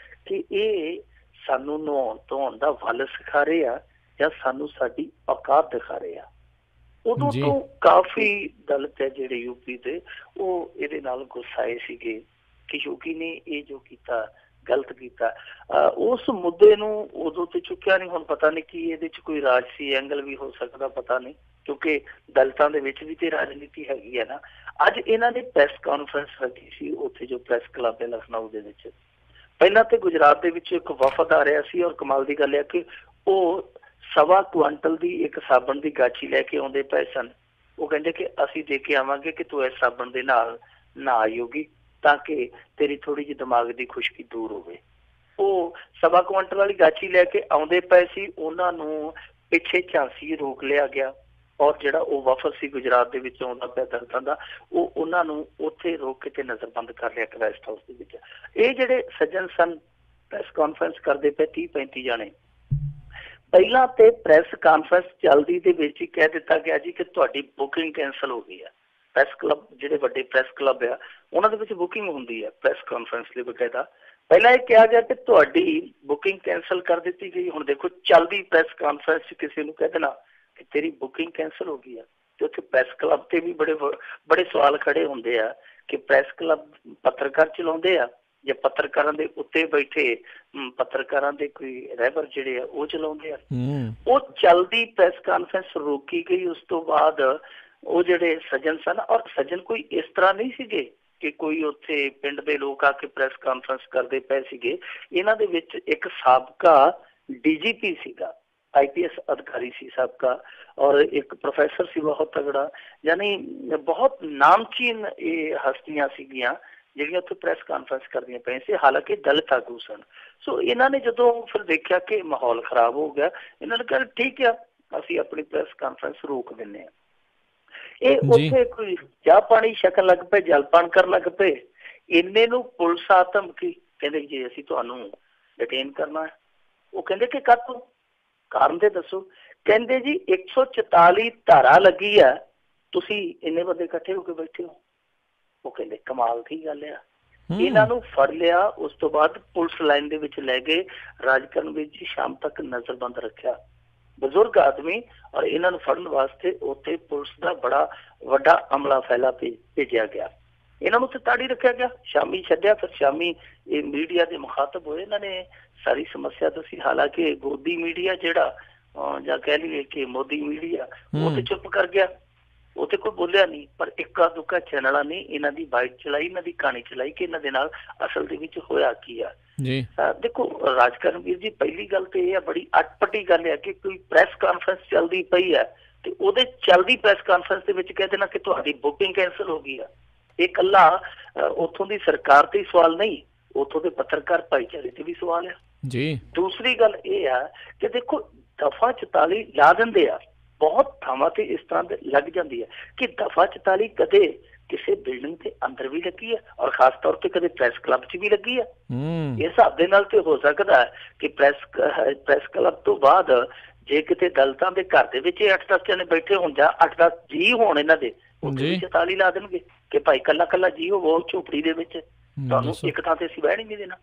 S2: ਕਿ ਇਹ ਸਾਨੂੰ ਨਹਾਉਣ ਧੋਣ ਦਾ ਵੱਲ ਸਿਖਾ ਰਹੇ ਆ ਜਾਂ ਸਾਨੂੰ ਸਾਡੀ ਔਕਾਤ ਦਿਖਾ ਰਹੇ ਆ। ਉਦੋਂ ਤੋਂ ਕਾਫੀ ਦਲਿਤ ਹੈ ਜਿਹੜੇ ਯੂਪੀ ਦੇ ਉਹ ਇਹਦੇ ਨਾਲ ਗੁੱਸਾਏ ਸੀਗੇ ਕਿ ਯੋਗੀ ਨੇ ਇਹ ਜੋ ਕੀਤਾ ਗਲਤ ਕੀਤਾ। ਉਸ ਮੁੱਦੇ ਨੂੰ ਉਦੋਂ ਤੇ ਚੁੱਕਿਆ ਨਹੀਂ। ਹੁਣ ਪਤਾ ਨਹੀਂ ਕਿ ਇਹਦੇ 'ਚ ਕੋਈ ਰਾਜਸੀ ਐਂਗਲ ਵੀ ਹੋ ਸਕਦਾ, ਪਤਾ ਨਹੀਂ, ਕਿਉਂਕਿ ਦਲਿਤਾਂ ਦੇ ਵਿੱਚ ਵੀ ਤੇ ਰਾਜਨੀਤੀ ਹੈਗੀ ਹੈ ਨਾ। ਅੱਜ ਇਹਨਾਂ ਨੇ ਪ੍ਰੈਸ ਕਾਨਫਰੰਸ ਰੱਖੀ ਸੀ ਉੱਥੇ ਜੋ ਪ੍ਰੈਸ ਕਲੱਬ ਹੈ ਲਖਨਊ ਦੇ ਵਿੱਚ। ਪਹਿਲਾਂ ਤੇ ਗੁਜਰਾਤ ਦੇ ਵਿੱਚ ਇੱਕ ਵਫਦ ਆ ਰਿਹਾ ਸੀ ਔਰ ਕਮਾਲ ਦੀ ਗੱਲ ਹੈ ਕਿ ਉਹ 1.25 ਕੁਆਂਟਲ ਦੀ ਇੱਕ ਸਾਬਣ ਦੀ ਗਾਚੀ ਲੈ ਕੇ ਆਉਂਦੇ ਪਏ ਸਨ। ਉਹ ਕਹਿੰਦੇ ਕਿ ਅਸੀਂ ਦੇ ਕੇ ਆਵਾਂਗੇ ਕਿ ਤੂੰ ਇਸ ਸਾਬਣ ਦੇ ਨਾਲ ਨਹਾ ਯੋਗੀ ਤਾਂ ਕਿ ਤੇਰੀ ਥੋੜੀ ਜਿਹੀ ਦਿਮਾਗ ਦੀ ਖੁਸ਼ਕੀ ਦੂਰ ਹੋਵੇ। ਉਹ 1.25 ਕੁਆਂਟਲ ਵਾਲੀ ਗਾਚੀ ਲੈ ਕੇ ਆਉਂਦੇ ਪਏ ਸੀ। ਉਹਨਾਂ ਨੂੰ ਪਿੱਛੇ ਝਾਂਸੀ ਰੋਕ ਲਿਆ ਗਿਆ ਔਰ ਜਿਹੜਾ ਉਹ ਵਫਦ ਸੀ ਗੁਜਰਾਤ ਦੇ ਵਿੱਚ ਆਉਂਦਾ ਪਿਆ ਦਲਿਤਾਂ ਦਾ, ਉਹ ਉਹਨਾਂ ਨੂੰ ਉੱਥੇ ਰੋਕ ਕੇ ਤੇ ਨਜ਼ਰਬੰਦ ਕਰ ਲਿਆ ਇੱਕ ਰੈਸਟ ਹਾਊਸ ਦੇ ਵਿੱਚ। ਇਹ ਜਿਹੜੇ ਸੱਜਣ ਸਨ ਪ੍ਰੈਸ ਕਾਨਫਰੰਸ ਕਰਦੇ ਪਏ 30-35 ਜਾਣੇ, ਪਹਿਲਾਂ ਤੇ ਪ੍ਰੈਸ ਕਾਨਫਰੰਸ ਚੱਲਦੀ ਦੇ ਵਿੱਚ ਹੀ ਕਹਿ ਦਿੱਤਾ ਗਿਆ ਜੀ ਕਿ ਤੁਹਾਡੀ ਬੁਕਿੰਗ ਕੈਂਸਲ ਹੋ ਗਈ ਹੈ। ਪ੍ਰੈਸ ਕਲੱਬ ਜਿਹੜੇ ਵੱਡੇ ਪ੍ਰੈਸ ਕਲੱਬ ਆ ਉਹਨਾਂ ਦੇ ਵਿੱਚ ਬੁਕਿੰਗ ਹੁੰਦੀ ਹੈ ਪ੍ਰੈਸ ਕਾਨਫਰੰਸ ਲਈ ਬਕਾਇਦਾ। ਪਹਿਲਾਂ ਇਹ ਕਿਹਾ ਗਿਆ ਕਿ ਤੁਹਾਡੀ ਬੁਕਿੰਗ ਕੈਂਸਲ ਕਰ ਦਿੱਤੀ ਗਈ। ਹੁਣ ਦੇਖੋ ਚੱਲਦੀ ਪ੍ਰੈਸ ਕਾਨਫਰੰਸ 'ਚ ਕਿਸੇ ਨੂੰ ਕਹਿ ਦੇਣਾ ਕਿ ਤੇਰੀ ਬੁਕਿੰਗ ਕੈਂਸਲ ਹੋ ਗਈ ਆ ਤੇ ਉੱਥੇ ਪ੍ਰੈਸ ਕਲੱਬ ਤੇ ਵੀ ਬੜੇ ਸਵਾਲ ਖੜੇ ਹੁੰਦੇ ਆ ਕਿ ਪ੍ਰੈਸ ਕਲੱਬ ਪੱਤਰਕਾਰ ਚਲਾਉਂਦੇ ਆ ਜਾਂ ਪੱਤਰਕਾਰਾਂ ਦੇ ਉੱਤੇ ਬੈਠੇ ਪੱਤਰਕਾਰਾਂ ਦੇ ਕੋਈ ਰਹਿਬਰ ਜਿਹੜੇ ਆ ਉਹ ਚਲਾਉਂਦੇ ਆ। ਉਹ ਚੱਲਦੀ ਪ੍ਰੈਸ ਕਾਨਫਰੰਸ ਰੋਕੀ ਗਈ। ਉਸ ਤੋਂ ਬਾਅਦ ਉਹ ਜਿਹੜੇ ਸੱਜਣ ਸਨ, ਔਰ ਸੱਜਣ ਕੋਈ ਇਸ ਤਰ੍ਹਾਂ ਨਹੀਂ ਸੀਗੇ ਕਿ ਕੋਈ ਉੱਥੇ ਪਿੰਡ ਦੇ ਲੋਕ ਆ ਕੇ ਪ੍ਰੈਸ ਕਾਨਫਰੰਸ ਕਰਦੇ ਪਏ ਸੀਗੇ। ਇਹਨਾਂ ਦੇ ਵਿੱਚ ਇੱਕ ਸਾਬਕਾ DGP ਸੀਗਾ IPS अधिकारी सी सबका, और एक प्रोफैसर सी बहुत तगड़ा, यानी बहुत नामचीन ये हस्तियां सीगियां ਜਿਹੜੀਆਂ ਉੱਥੇ ਪ੍ਰੈਸ ਕਾਨਫਰੰਸ ਕਰਦੀਆਂ ਪਈਆਂ ਸੀ, ਹਾਲਾਂਕਿ ਦਲਿਤ ਆਗੂ ਸਨ। ਸੋ ਇਹਨਾਂ ਨੇ ਜਦੋਂ ਫਿਰ ਦੇਖਿਆ ਕਿ ਮਾਹੌਲ ਖਰਾਬ ਹੋ ਗਿਆ, ਇਹਨਾਂ ਨੇ ਕਿਹਾ ਠੀਕ ਆ, ਅਸੀਂ ਆਪਣੀ ਪ੍ਰੈਸ ਕਾਨਫਰੰਸ ਰੋਕ ਦਿੰਦੇ ਹਾਂ। ਇਹ ਉੱਥੇ ਕੋਈ ਚਾਹ ਪਾਣੀ ਛਕਣ ਲੱਗ ਪਏ, ਜਲਪਾਨ ਕਰਨ ਲੱਗ ਪਏ। ਇੰਨੇ ਨੂੰ ਪੁਲਿਸ ਆ ਧਮਕੀ, ਕਹਿੰਦੇ ਜੀ ਅਸੀਂ ਤੁਹਾਨੂੰ ਡਿਟੇਨ ਕਰਨਾ ਹੈ। ਉਹ ਕਹਿੰਦੇ ਕਿ ਕਾਹਤੋਂ, ਕਾਰਨ ਤੇ ਦੱਸੋ। ਕਹਿੰਦੇ ਜੀ 144 ਧਾਰਾ ਲੱਗੀ ਆ, ਤੁਸੀਂ ਇੰਨੇ ਬੰਦੇ ਇਕੱਠੇ ਹੋ ਕੇ ਬੈਠੇ ਹੋ। ਉਹ ਕਹਿੰਦੇ ਕਮਾਲ ਦੀ ਗੱਲ ਆ। ਇਹਨਾਂ ਨੂੰ ਫੜ ਲਿਆ, ਉਸ ਤੋਂ ਬਾਅਦ ਪੁਲਿਸ ਲਾਈਨ ਦੇ ਵਿੱਚ ਲੈ ਗਏ। ਰਾਜਕਰਨਵੀਰ ਜੀ ਸ਼ਾਮ ਤੱਕ ਨਜ਼ਰਬੰਦ ਰੱਖਿਆ, ਬਜ਼ੁਰਗ ਆਦਮੀ, ਔਰ ਇਹਨਾਂ ਨੂੰ ਫੜਨ ਵਾਸਤੇ ਉੱਥੇ ਪੁਲਿਸ ਦਾ ਬੜਾ ਵੱਡਾ ਅਮਲਾ ਫੈਲਾ ਭੇਜਿਆ ਗਿਆ। ਇਹਨਾਂ ਨੂੰ ਤੇ ਤਾੜੀ ਰੱਖਿਆ ਗਿਆ, ਸ਼ਾਮੀ ਛੱਡਿਆ। ਫਿਰ ਸ਼ਾਮੀ ਇਹ ਮੀਡੀਆ ਦੇ ਮੁਖਾਤਬ ਹੋਏ, ਇਹਨਾਂ ਨੇ ਸਾਰੀ ਸਮੱਸਿਆ ਦੱਸੀ। ਹਾਲਾਂਕਿ ਗੋਦੀ ਮੀਡੀਆ ਜਿਹੜਾ, ਜਾਂ ਕਹਿ ਲਈਏ ਕਿ ਮੋਦੀ ਮੀਡੀਆ, ਉਹ ਤੇ ਚੁੱਪ ਕਰ ਗਿਆ, ਉਹ ਤੇ ਕੋਈ ਬੋਲਿਆ ਨਹੀਂ। ਪਰ ਇੱਕਾ ਦੁੱਕਾ ਚੈਨਲਾਂ ਨੇ ਇਹਨਾਂ ਦੀ ਬਾਈਟ ਚਲਾਈ, ਇਹਨਾਂ ਦੀ ਕਹਾਣੀ ਚਲਾਈ ਕਿ ਇਹਨਾਂ ਦੇ ਨਾਲ ਅਸਲ ਦੇ ਵਿੱਚ ਹੋਇਆ ਕੀ ਆ। ਦੇਖੋ ਰਾਜਕਰਨਵੀਰ ਜੀ, ਪਹਿਲੀ ਗੱਲ ਤੇ ਇਹ ਆ, ਬੜੀ ਅਟਪਟੀ ਗੱਲ ਹੈ ਕਿ ਕੋਈ ਪ੍ਰੈਸ ਕਾਨਫਰੰਸ ਚੱਲਦੀ ਪਈ ਹੈ ਤੇ ਉਹਦੇ ਚੱਲਦੀ ਪ੍ਰੈਸ ਕਾਨਫਰੰਸ ਦੇ ਵਿੱਚ ਕਹਿ ਦੇਣਾ ਕਿ ਤੁਹਾਡੀ ਬੁਕਿੰਗ ਕੈਂਸਲ ਹੋ ਗਈ ਆ। ਇਹ ਇਕੱਲਾ ਉੱਥੋਂ ਦੀ ਸਰਕਾਰ ਤੇ ਸਵਾਲ ਨਹੀਂ, ਉੱਥੋਂ ਦੇ ਪੱਤਰਕਾਰ ਭਾਈਚਾਰੇ ਤੇ ਵੀ ਸਵਾਲ ਆ ਜੀ। ਦੂਸਰੀ ਗੱਲ ਇਹ ਆ ਕਿ ਦੇਖੋ ਦਫਾ 44 ਲਾ ਦਿੰਦੇ ਆ, ਬਹੁਤ ਥਾਵਾਂ ਤੇ ਇਸ ਤਰ੍ਹਾਂ ਦੇ ਲੱਗ ਜਾਂਦੀ ਹੈ ਕਿ ਦਫਾ 44 ਕਦੇ ਕਿਸੇ ਬਿਲਡਿੰਗ ਦੇ ਅੰਦਰ ਵੀ ਲੱਗੀ ਹੈ, ਔਰ ਖਾਸ ਤੌਰ ਤੇ ਕਦੇ ਪ੍ਰੈਸ ਕਲੱਬ 'ਚ ਵੀ ਲੱਗੀ ਹੈ। ਇਸ ਹਿਸਾਬ ਦੇ ਨਾਲ ਤੇ ਹੋ ਸਕਦਾ ਹੈ ਕਿ ਪ੍ਰੈਸ ਕਲੱਬ ਤੋਂ ਬਾਅਦ ਜੇ ਕਿਤੇ ਦਲਿਤਾਂ ਦੇ ਘਰ ਦੇ ਵਿੱਚ 8-10 ਜਣੇ ਬੈਠੇ ਹੋਣ ਜਾਂ 8-10 ਜੀ ਹੋਣ ਇਹਨਾਂ ਦੇ, ਉੱਥੇ 44 ਲਾ ਦੇਣਗੇ ਕਿ ਭਾਈ ਕੱਲਾ ਕੱਲਾ ਜੀ ਹੋਵੋ ਝੋਪੜੀ ਦੇ ਵਿੱਚ, ਤੁਹਾਨੂੰ ਇੱਕ ਥਾਂ ਤੇ ਅਸੀਂ ਬਹਿਣ ਨਹੀਂ ਦੇਣਾ।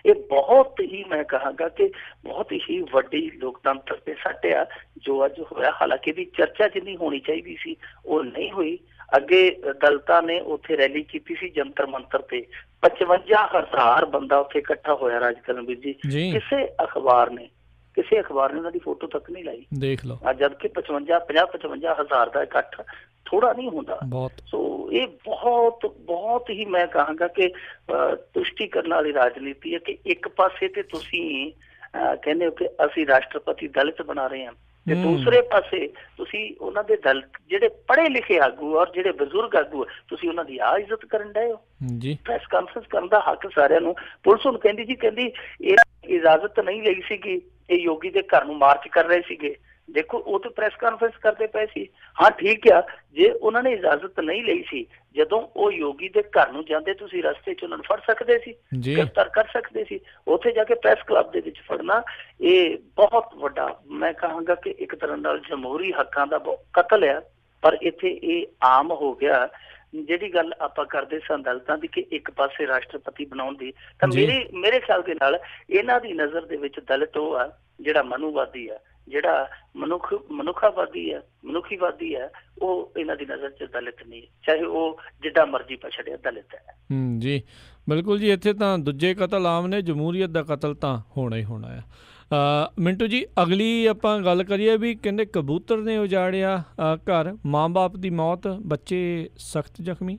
S2: ਇਹ ਬਹੁਤ ਹੀ, ਮੈਂ ਕਹਾਂਗਾ ਕਿ ਬਹੁਤ ਹੀ ਵੱਡੀ ਲੋਕਤੰਤਰ ਤੇ ਸੱਟ ਆ ਜੋ ਅੱਜ ਹੋਇਆ। ਹਾਲਾਂਕਿ ਇਹਦੀ ਚਰਚਾ ਜਿੰਨੀ ਹੋਣੀ ਚਾਹੀਦੀ ਸੀ ਉਹ ਨਹੀਂ ਹੋਈ। ਅੱਗੇ ਦਲਿਤਾਂ ਨੇ ਉੱਥੇ ਰੈਲੀ ਕੀਤੀ ਸੀ ਜੰਤਰ ਮੰਤਰ ਤੇ, 55,000 ਬੰਦਾ ਉੱਥੇ ਇਕੱਠਾ ਹੋਇਆ ਰਾਜਕਰਨਵੀਰ ਜੀ। ਕਿਸੇ ਅਖਬਾਰ ਨੇ ਉਹਨਾਂ ਦੀ ਫੋਟੋ ਤੱਕ ਨਹੀਂ ਲਾਈ, ਦੇਖ ਲਓ। ਜਦ ਕਿ 55,000 ਦਾ ਇਕੱਠ ਥੋੜਾ ਨਹੀਂ ਹੁੰਦਾ। ਸੋ ਇਹ ਬਹੁਤ ਹੀ, ਮੈਂ ਕਹਾਂਗਾ ਕਿ ਤੁਸ਼ਟੀ ਕਰਨ ਵਾਲੀ ਰਾਜਨੀਤੀ ਹੈ ਕਿ ਇੱਕ ਪਾਸੇ ਤੇ ਤੁਸੀਂ ਕਹਿੰਦੇ ਹੋ ਕਿ ਅਸੀਂ ਰਾਸ਼ਟਰਪਤੀ ਦਲਿਤ ਬਣਾ ਰਹੇ ਹਾਂ, ਤੇ ਦੂਸਰੇ ਪਾਸੇ ਤੁਸੀਂ ਉਹਨਾਂ ਦੇ ਦਲਿਤ ਜਿਹੜੇ ਪੜ੍ਹੇ ਲਿਖੇ ਆਗੂ ਔਰ ਜਿਹੜੇ ਬਜ਼ੁਰਗ ਆਗੂ, ਤੁਸੀਂ ਉਹਨਾਂ ਦੀ ਆ ਇੱਜ਼ਤ ਕਰਨ ਡਏ ਹੋ। ਪ੍ਰੈਸ ਕਾਨਫਰੰਸ ਕਰਨ ਦਾ ਹੱਕ ਸਾਰਿਆਂ ਨੂੰ। ਪੁਲਿਸ ਹੁਣ ਕਹਿੰਦੀ ਇਹ ਇਜਾਜ਼ਤ ਨਹੀਂ ਲਈ ਸੀਗੀ, ਇਹ ਯੋਗੀ ਦੇ ਘਰ ਨੂੰ ਮਾਰਚ ਕਰ ਰਹੇ ਸੀਗੇ। ਦੇਖੋ ਉਹ ਤੇ ਪ੍ਰੈਸ ਕਾਨਫਰੰਸ ਕਰਦੇ ਪਏ ਸੀ। ਹਾਂ ਠੀਕ ਆ, ਜੇ ਉਹਨਾਂ ਨੇ ਇਜਾਜ਼ਤ ਨਹੀਂ ਲਈ ਸੀ, ਜਦੋਂ ਉਹ ਯੋਗੀ ਦੇ ਘਰ ਨੂੰ ਜਾਂਦੇ ਤੁਸੀਂ ਰਸਤੇ 'ਚ ਉਹਨਾਂ ਨੂੰ ਫੜ ਸਕਦੇ ਸੀ, ਗ੍ਰਿਫਤਾਰ ਕਰ ਸਕਦੇ ਸੀ। ਉੱਥੇ ਜਾ ਕੇ ਪ੍ਰੈਸ ਕਲੱਬ ਦੇ ਵਿੱਚ ਫੜਨਾ, ਇਹ ਬਹੁਤ ਵੱਡਾ, ਮੈਂ ਕਹਾਂਗਾ ਕਿ ਇੱਕ ਤਰ੍ਹਾਂ ਨਾਲ ਜਮਹੂਰੀ ਹੱਕਾਂ ਦਾ ਕਤਲ ਆ। ਪਰ ਇੱਥੇ ਇਹ ਆਮ ਹੋ ਗਿਆ। ਜਿਹੜੀ ਗੱਲ ਆਪਾਂ ਕਰਦੇ ਸਾਂ ਦਲਿਤਾਂ ਦੀ ਕਿ ਇੱਕ ਪਾਸੇ ਰਾਸ਼ਟਰਪਤੀ ਬਣਾਉਣ ਦੀ, ਤਾਂ ਮੇਰੇ ਖਿਆਲ ਦੇ ਨਾਲ ਇਹਨਾਂ ਦੀ ਨਜ਼ਰ ਦੇ ਵਿੱਚ ਦਲਿਤ ਉਹ ਆ ਜਿਹੜਾ ਮਨੂਵਾਦੀ ਆ, ਜਿਹੜਾ ਮਨੁੱਖੀਵਾਦੀ ਹੈ, ਉਹ ਇਹਨਾਂ ਦੀ ਨਜ਼ਰ 'ਚ ਦਲਿਤ ਨਹੀਂ, ਚਾਹੇ ਉਹ ਜਿੱਦਾਂ ਮਰਜ਼ੀ ਪਛੜਿਆ ਦਲਿਤ ਹੈ। ਜੀ ਬਿਲਕੁਲ ਜੀ, ਇੱਥੇ ਤਾਂ ਦੂਜੇ ਕਤਲ ਆਮ ਨੇ, ਜਮਹੂਰੀਅਤ ਦਾ ਕਤਲ ਤਾਂ ਹੋਣਾ ਹੀ ਹੋਣਾ ਆ। ਮਿੰਟੂ ਜੀ, ਅਗਲੀ ਆਪਾਂ ਗੱਲ ਕਰੀਏ ਵੀ ਕਹਿੰਦੇ ਕਬੂਤਰ ਨੇ ਉਜਾੜਿਆ ਘਰ, ਮਾਂ ਬਾਪ ਦੀ ਮੌਤ, ਬੱਚੇ ਸਖਤ ਜ਼ਖਮੀ।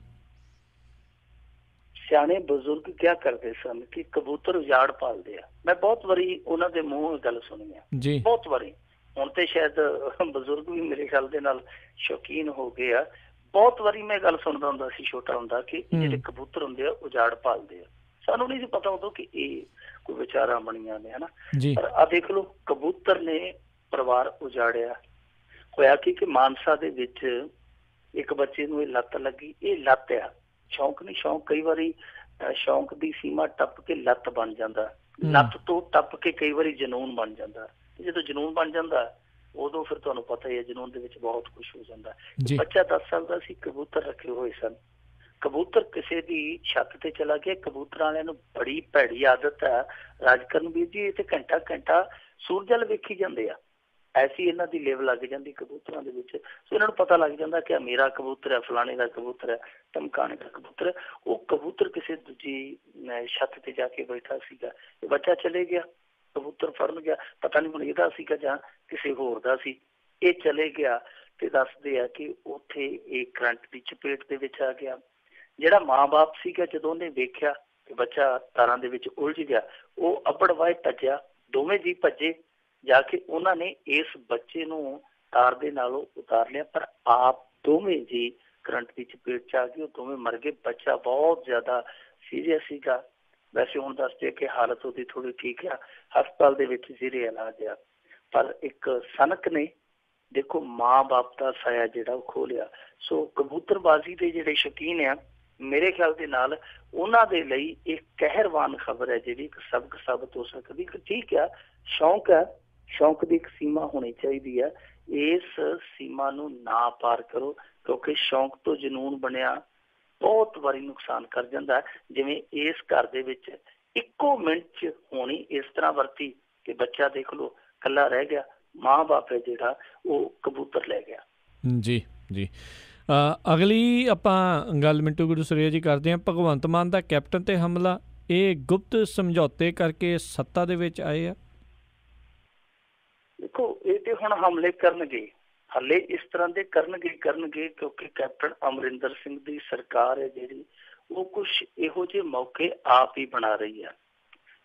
S2: ਸਿਆਣੇ ਬਜ਼ੁਰਗ ਕਿਆ ਕਰਦੇ ਸਨ ਕਿ ਕਬੂਤਰ ਉਜਾੜ ਪਾਲਦੇ ਆ। ਮੈਂ ਬਹੁਤ ਵਾਰੀ ਉਹਨਾਂ ਦੇ ਮੂੰਹ ਗੱਲ ਸੁਣੀ ਆ ਜੀ, ਬਹੁਤ ਵਾਰੀ। ਹੁਣ ਤੇ ਸ਼ਾਇਦ ਬਜ਼ੁਰਗ ਵੀ ਮੇਰੇ ਖਿਆਲ ਦੇ ਨਾਲ ਸ਼ੌਕੀਨ ਹੋ ਗਏ ਆ। ਬਹੁਤ ਵਾਰੀ ਮੈਂ ਗੱਲ ਸੁਣਦਾ ਹੁੰਦਾ ਸੀ ਛੋਟਾ ਹੁੰਦਾ ਕਿ ਜਿਹੜੇ ਕਬੂਤਰ ਹੁੰਦੇ ਆ ਉਜਾੜ ਪਾਲਦੇ ਆ। ਸਾਨੂੰ ਨਹੀਂ ਸੀ ਪਤਾ ਉਦੋਂ ਕਿ ਇਹ ਕੋਈ ਵਿਚਾਰਾਂ ਬਣੀਆਂ ਨੇ, ਹਨਾ। ਪਰ ਆ ਦੇਖ ਲਓ, ਕਬੂਤਰ ਨੇ ਪਰਿਵਾਰ ਉਜਾੜਿਆ। ਹੋਇਆ ਕਿ ਮਾਨਸਾ ਦੇ ਵਿੱਚ ਇੱਕ ਬੱਚੇ ਨੂੰ ਇਹ ਲੱਤ ਲੱਗੀ। ਇਹ ਲੱਤ ਆ, ਸ਼ੌਂਕ ਨਹੀਂ। ਸ਼ੌਂਕ ਕਈ ਵਾਰੀ ਸ਼ੌਂਕ ਦੀ ਸੀਮਾ ਟੱਪ ਕੇ ਲੱਤ ਬਣ ਜਾਂਦਾ, ਲੱਤ ਤੋਂ ਟੱਪ ਕੇ ਕਈ ਵਾਰੀ ਜਨੂਨ ਬਣ ਜਾਂਦਾ। ਜਦੋਂ ਜਨੂਨ ਬਣ ਜਾਂਦਾ ਉਦੋਂ ਫਿਰ ਤੁਹਾਨੂੰ ਪਤਾ ਹੀ ਹੈ, ਜਨੂਨ ਦੇ ਵਿੱਚ ਬਹੁਤ ਕੁਛ ਹੋ ਜਾਂਦਾ। ਬੱਚਾ 10 ਸਾਲ ਦਾ ਸੀ, ਕਬੂਤਰ ਰੱਖੇ ਹੋਏ ਸਨ। ਕਬੂਤਰ ਕਿਸੇ ਦੀ ਛੱਤ ਤੇ ਚਲਾ ਗਿਆ। ਕਬੂਤਰਾਂ ਵਾਲਿਆਂ ਨੂੰ ਬੜੀ ਭੈੜੀ ਆਦਤ ਹੈ ਰਾਜਕਰਨਵੀਰ ਜੀ, ਇਹ ਤੇ ਘੰਟਾ ਸੂਰਜ ਵੱਲ ਵੇਖੀ ਜਾਂਦੇ ਆ। ਐਸੀ ਇਹਨਾਂ ਦੀ ਲਿਵ ਲੱਗ ਜਾਂਦੀ ਕਬੂਤਰਾਂ ਦੇ ਵਿੱਚ। ਸੋ ਇਹਨਾਂ ਨੂੰ ਪਤਾ ਲੱਗ ਜਾਂਦਾ ਕਿ ਮੇਰਾ ਕਬੂਤਰ ਹੈ, ਫਲਾਣੇ ਦਾ ਕਬੂਤਰ ਹੈ, ਧਮਕਾਣੇ ਦਾ ਕਬੂਤਰ ਹੈ। ਉਹ ਕਬੂਤਰ ਕਿਸੇ ਦੂਜੀ ਛੱਤ ਤੇ ਜਾ ਕੇ ਬੈਠਾ ਸੀਗਾ। ਇਹ ਬੱਚਾ ਚਲੇ ਗਿਆ, ਕਬੂਤਰ ਫੜਨ ਗਿਆ, ਪਤਾ ਨਹੀਂ ਹੁਣ ਇਹਦਾ ਸੀਗਾ ਜਾਂ ਕਿਸੇ ਹੋਰ ਦਾ ਸੀ। ਇਹ ਚਲੇ ਗਿਆ ਤੇ ਦੱਸਦੇ ਆ ਕਿ ਉੱਥੇ ਇਹ ਕਰੰਟ ਦੀ ਚਪੇਟ ਦੇ ਵਿੱਚ ਆ ਗਿਆ। ਜਿਹੜਾ ਮਾਂ-ਬਾਪ ਸੀਗਾ, ਜਦੋਂ ਉਹਨੇ ਵੇਖਿਆ ਕਿ ਬੱਚਾ ਤਾਰਾਂ ਦੇ ਵਿੱਚ ਉਲਝ ਗਿਆ, ਉਹ ਅੱਬੜ ਵਾਏ ਭੱਜਿਆ। ਦੋਵੇਂ ਜੀ ਭੱਜੇ ਜਾ ਕੇ ਉਹਨਾਂ ਨੇ ਇਸ ਬੱਚੇ ਨੂੰ ਤਾਰ ਦੇ ਨਾਲੋਂ ਉਤਾਰ ਲਿਆ, ਪਰ ਆਪ ਦੋਵੇਂ ਜੀ ਕਰੰਟ ਦੀ ਚਪੇਟ 'ਚ ਆ ਗਏ, ਉਹ ਦੋਵੇਂ ਮਰ ਗਏ। ਬੱਚਾ ਬਹੁਤ ਜ਼ਿਆਦਾ ਸੀਰੀਅਸ ਸੀਗਾ। ਵੈਸੇ ਹੁਣ ਦੱਸਦੇ ਕਿ ਹਾਲਤ ਉਹਦੀ ਥੋੜ੍ਹੀ ਠੀਕ ਆ, ਹਸਪਤਾਲ ਦੇ ਵਿੱਚ ਜ਼ੇਰੇ ਇਲਾਜ ਆ। ਪਰ ਇੱਕ ਸਨਕ ਨੇ ਦੇਖੋ ਮਾਂ ਬਾਪ ਦਾ ਸਾਇਆ ਜਿਹੜਾ ਉਹ ਖੋਹ ਲਿਆ। ਸੋ ਕਬੂਤਰਬਾਜ਼ੀ ਦੇ ਜਿਹੜੇ ਸ਼ੌਕੀਨ ਆ, ਮੇਰੇ ਖਿਆਲ ਦੇ ਨਾਲ ਉਹਨਾਂ ਦੇ ਲਈ ਇਹ ਕਹਿਰਵਾਨ ਖਬਰ ਹੈ ਜਿਹੜੀ ਇੱਕ ਸਬਕ ਸਾਬਤ ਹੋ ਸਕਦੀ। ਠੀਕ ਆ, ਸ਼ੌਂਕ ਹੈ, ਸ਼ੌਂਕ ਦੀ ਇੱਕ ਸੀਮਾ ਹੋਣੀ ਚਾਹੀਦੀ ਹੈ। ਇਸ ਸੀਮਾ ਨੂੰ ਨਾ ਪਾਰ ਕਰੋ, ਕਿਉਂਕਿ ਸ਼ੌਂਕ ਤੋਂ ਜਨੂਨ ਬਣਿਆ ਬਹੁਤ ਵਾਰੀ ਨੁਕਸਾਨ ਕਰ ਜਾਂਦਾ। ਜਿਵੇਂ ਇਸ ਘਰ ਦੇ ਵਿੱਚ ਇੱਕੋ ਮਿੰਟ 'ਚ ਹੋਣੀ ਇਸ ਤਰ੍ਹਾਂ ਵਰਤੀ ਕਿ ਬੱਚਾ ਦੇਖ ਲਓ ਇਕੱਲਾ ਰਹਿ ਗਿਆ, ਮਾਂ ਬਾਪ ਹੈ ਜਿਹੜਾ ਉਹ ਕਬੂਤਰ ਲੈ ਗਿਆ।
S1: ਜੀ ਜੀ। ਅਗਲੀ ਆਪਾਂ ਗੱਲ ਮਿੰਟੂ ਗੁਰਸਰੀਆ ਜੀ ਕਰਦੇ ਹਾਂ। ਭਗਵੰਤ ਮਾਨ ਦਾ ਕੈਪਟਨ ਤੇ ਹਮਲਾ, ਇਹ ਗੁਪਤ ਸਮਝੌਤੇ ਕਰਕੇ ਸੱਤਾ ਦੇ ਵਿੱਚ ਆਏ ਆ।
S2: ਦੇਖੋ ਇਹ ਤੇ ਹੁਣ ਹਮਲੇ ਕਰਨਗੇ, ਹਲੇ ਇਸ ਤਰ੍ਹਾਂ ਦੇ ਕਰਨਗੇ ਕਿਉਂਕਿ ਕੈਪਟਨ ਅਮਰਿੰਦਰ ਸਿੰਘ ਦੀ ਸਰਕਾਰ ਹੈ ਜਿਹੜੀ ਉਹ ਕੁਛ ਇਹੋ ਜਿਹੇ ਮੌਕੇ ਆਪ ਹੀ ਬਣਾ ਰਹੀ ਹੈ।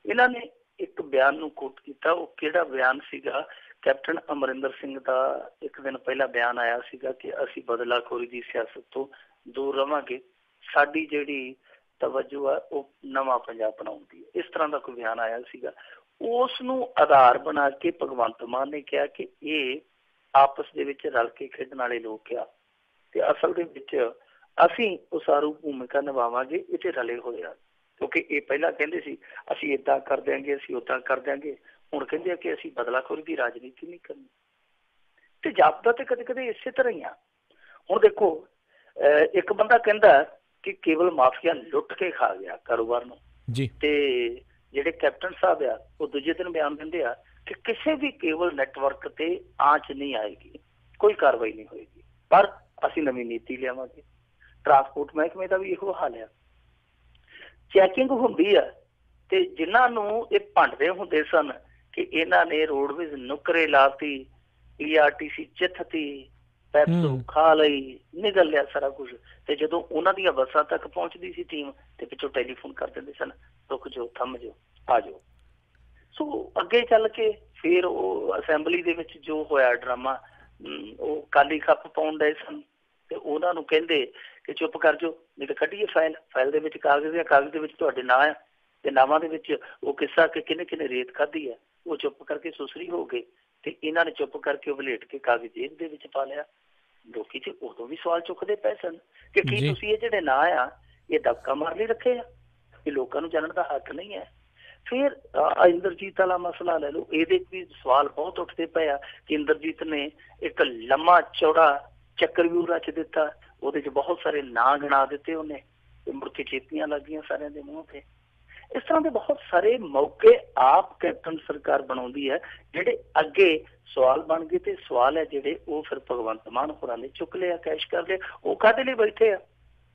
S2: ਇਹਨਾਂ ਨੇ ਇੱਕ ਬਿਆਨ ਨੂੰ ਕੋਟ ਕੀਤਾ, ਉਹ ਕਿਹੜਾ ਬਿਆਨ ਸੀਗਾ? ਕੈਪਟਨ ਅਮਰਿੰਦਰ ਸਿੰਘ ਦਾ ਇੱਕ ਦਿਨ ਪਹਿਲਾਂ ਬਿਆਨ ਆਇਆ ਸੀਗਾ ਕਿ ਅਸੀਂ ਬਦਲਾਖੋਰੀ ਦੀ ਸਿਆਸਤ ਤੋਂ ਦੂਰ ਰਵਾਂਗੇ, ਸਾਡੀ ਜਿਹੜੀ ਤਵੱਜੋ ਹੈ ਉਹ ਨਵਾਂ ਪੰਜਾਬ ਬਣਾਉਣ ਦੀ ਹੈ। ਇਸ ਤਰ੍ਹਾਂ ਦਾ ਕੋਈ ਬਿਆਨ ਆਇਆ ਸੀਗਾ। ਉਸ ਨੂੰ ਆਧਾਰ ਬਣਾ ਕੇ ਭਗਵੰਤ ਮਾਨ ਨੇ ਕਿਹਾ ਕਿ ਇਹ ਆਪਸ ਦੇ ਵਿੱਚ ਰਲ ਕੇ ਖੇਡਣ ਵਾਲੇ ਲੋਕ ਆ ਤੇ ਅਸਲ ਦੇ ਵਿੱਚ ਅਸੀਂ ਉਸਾਰੂ ਭੂਮਿਕਾ ਨਿਭਾਵਾਂਗੇ, ਇਹ ਤੇ ਰਲੇ ਹੋਏ ਆ। ਕਿਉਂਕਿ ਇਹ ਪਹਿਲਾਂ ਕਹਿੰਦੇ ਸੀ ਅਸੀਂ ਏਦਾਂ ਕਰ ਦਿਆਂਗੇ, ਅਸੀਂ ਓਦਾਂ ਕਰ ਦਿਆਂਗੇ, ਹੁਣ ਕਹਿੰਦੇ ਆ ਕਿ ਅਸੀਂ ਬਦਲਾਖੋਰੀ ਦੀ ਰਾਜਨੀਤੀ ਨਹੀਂ ਕਰਨੀ। ਤੇ ਜਾਪਦਾ ਤੇ ਕਦੇ ਕਦੇ ਇਸੇ ਤਰ੍ਹਾਂ ਹੀ ਆ। ਹੁਣ ਦੇਖੋ ਇੱਕ ਬੰਦਾ ਕਹਿੰਦਾ ਕਿ ਕੇਵਲ ਮਾਫੀਆ ਲੁੱਟ ਕੇ ਖਾ ਗਿਆ ਕਾਰੋਬਾਰ ਨੂੰ ਜੀ, ਤੇ ਜਿਹੜੇ ਕੈਪਟਨ ਸਾਹਿਬ ਆ ਉਹ ਦੂਜੇ ਦਿਨ ਬਿਆਨ ਦਿੰਦੇ ਆ ਕਿ ਕਿਸੇ ਵੀ ਕੇਬਲ ਨੈਟਵਰਕ ਤੇ ਆਂਚ ਨਹੀਂ ਆਏਗੀ, ਕੋਈ ਕਾਰਵਾਈ ਨਹੀਂ ਹੋਏਗੀ, ਪਰ ਅਸੀਂ ਨਵੀਂ ਨੀਤੀ ਲਿਆਵਾਂਗੇ। ਟਰਾਂਸਪੋਰਟ ਮਹਿਕਮੇ ਦਾ ਵੀ ਇਹੋ ਹਾਲ ਆ, ਚੈਕਿੰਗ ਹੁੰਦੀ ਆ ਤੇ ਜਿਨ੍ਹਾਂ ਨੂੰ ਇਹ ਭੰਡਦੇ ਹੁੰਦੇ ਸਨ ਕਿ ਇਹਨਾਂ ਨੇ ਰੋਡਵੇਜ਼ ਨੁਕਰੇ ਲਾਤੀ, PRTC ਚਿੱਥਤੀ, ਪੈਪਸੂ ਖਾ ਲਈ, ਨਿਗਲ ਲਿਆ ਸਾਰਾ ਕੁਝ। ਤੇ ਜਦੋਂ ਉਹਨਾਂ ਦੀਆਂ ਬੱਸਾਂ ਤੱਕ ਪਹੁੰਚਦੀ ਸੀ ਟੀਮ ਤੇ ਪਿੱਛੋਂ ਟੈਲੀਫੋਨ ਕਰ ਦਿੰਦੇ ਸਨ, ਰੁਕ ਜਾਓ, ਥੰਮ ਜਾਓ, ਆ ਜਾਓ। ਸੋ ਅੱਗੇ ਚੱਲ ਕੇ ਫਿਰ ਉਹ ਅਸੈਂਬਲੀ ਦੇ ਵਿੱਚ ਜੋ ਹੋਇਆ ਡਰਾਮਾ, ਉਹ ਕਾਲੀ ਖੱਪ ਪਾਉਣ ਡਏ ਸਨ ਤੇ ਉਹਨਾਂ ਨੂੰ ਕਹਿੰਦੇ ਕਿ ਚੁੱਪ ਕਰ ਜਾਓ, ਨਹੀਂ ਤਾਂ ਕੱਢੀਏ ਫਾਈਲ ਦੇ ਵਿੱਚ ਕਾਗਜ਼ ਦੇ ਵਿੱਚ ਤੁਹਾਡੇ ਨਾਂ ਆ ਤੇ ਨਾਵਾਂ ਦੇ ਵਿੱਚ ਉਹ ਕਿੱਸਾ ਕਿ ਕਿਹਨੇ ਕਿਹਨੇ ਰੇਤ ਖਾਧੀ ਆ। ਉਹ ਚੁੱਪ ਕਰਕੇ ਸੁਸਰੀ ਹੋ ਗਏ ਤੇ ਇਹਨਾਂ ਨੇ ਚੁੱਪ ਕਰਕੇ ਉਹ ਵਲੇਟ ਕੇ ਕਾਗਜ਼ ਜੇਬ ਦੇ ਵਿੱਚ ਪਾ ਲਿਆ। ਲੋਕੀ ਤੇ ਉਦੋਂ ਵੀ ਸਵਾਲ ਚੁੱਕਦੇ ਪਏ ਸਨ ਕਿ ਕੀ ਤੁਸੀਂ ਇਹ ਜਿਹੜੇ ਨਾਂ ਆ ਇਹ ਦਬਕਾ ਮਾਰ ਲਈ ਰੱਖੇ ਆ, ਇਹ ਲੋਕਾਂ ਨੂੰ ਜਾਣਨ ਦਾ ਹੱਕ ਨਹੀਂ ਹੈ। ਫਿਰ ਇੰਦਰਜੀਤ ਵਾਲਾ ਮਸਲਾ ਲੈ ਲਓ, ਇਹਦੇ ਵੀ ਸਵਾਲ ਬਹੁਤ ਉੱਠਦੇ ਪਏ ਆ ਕਿ ਇੰਦਰਜੀਤ ਨੇ ਇੱਕ ਲੰਮਾ ਚੌੜਾ ਚੱਕਰਵਿਊਹ ਰਚ ਦਿੱਤਾ, ਉਹਦੇ 'ਚ ਬਹੁਤ ਸਾਰੇ ਨਾਂ ਗਿਣਾ ਦਿੱਤੇ ਉਹਨੇ, ਮੁੜ ਕੇ ਚੇਤੀਆਂ ਲੱਗ ਗਈਆਂ ਸਾਰਿਆਂ ਦੇ ਮੂੰਹ ਤੇ। ਇਸ ਤਰ੍ਹਾਂ ਦੇ ਬਹੁਤ ਸਾਰੇ ਮੌਕੇ ਆਪ ਕੈਪਟਨ ਸਰਕਾਰ ਬਣਾਉਂਦੀ ਹੈ ਜਿਹੜੇ ਅੱਗੇ ਸਵਾਲ ਬਣ ਗਏ ਤੇ ਸਵਾਲ ਹੈ ਜਿਹੜੇ ਉਹ ਫਿਰ ਭਗਵੰਤ ਮਾਨ ਹੋਰਾਂ ਨੇ ਚੁੱਕ ਲਿਆ, ਕੈਸ਼ ਕਰ ਲਿਆ। ਉਹ ਕਾਹਦੇ ਲਈ ਬੈਠੇ ਆ?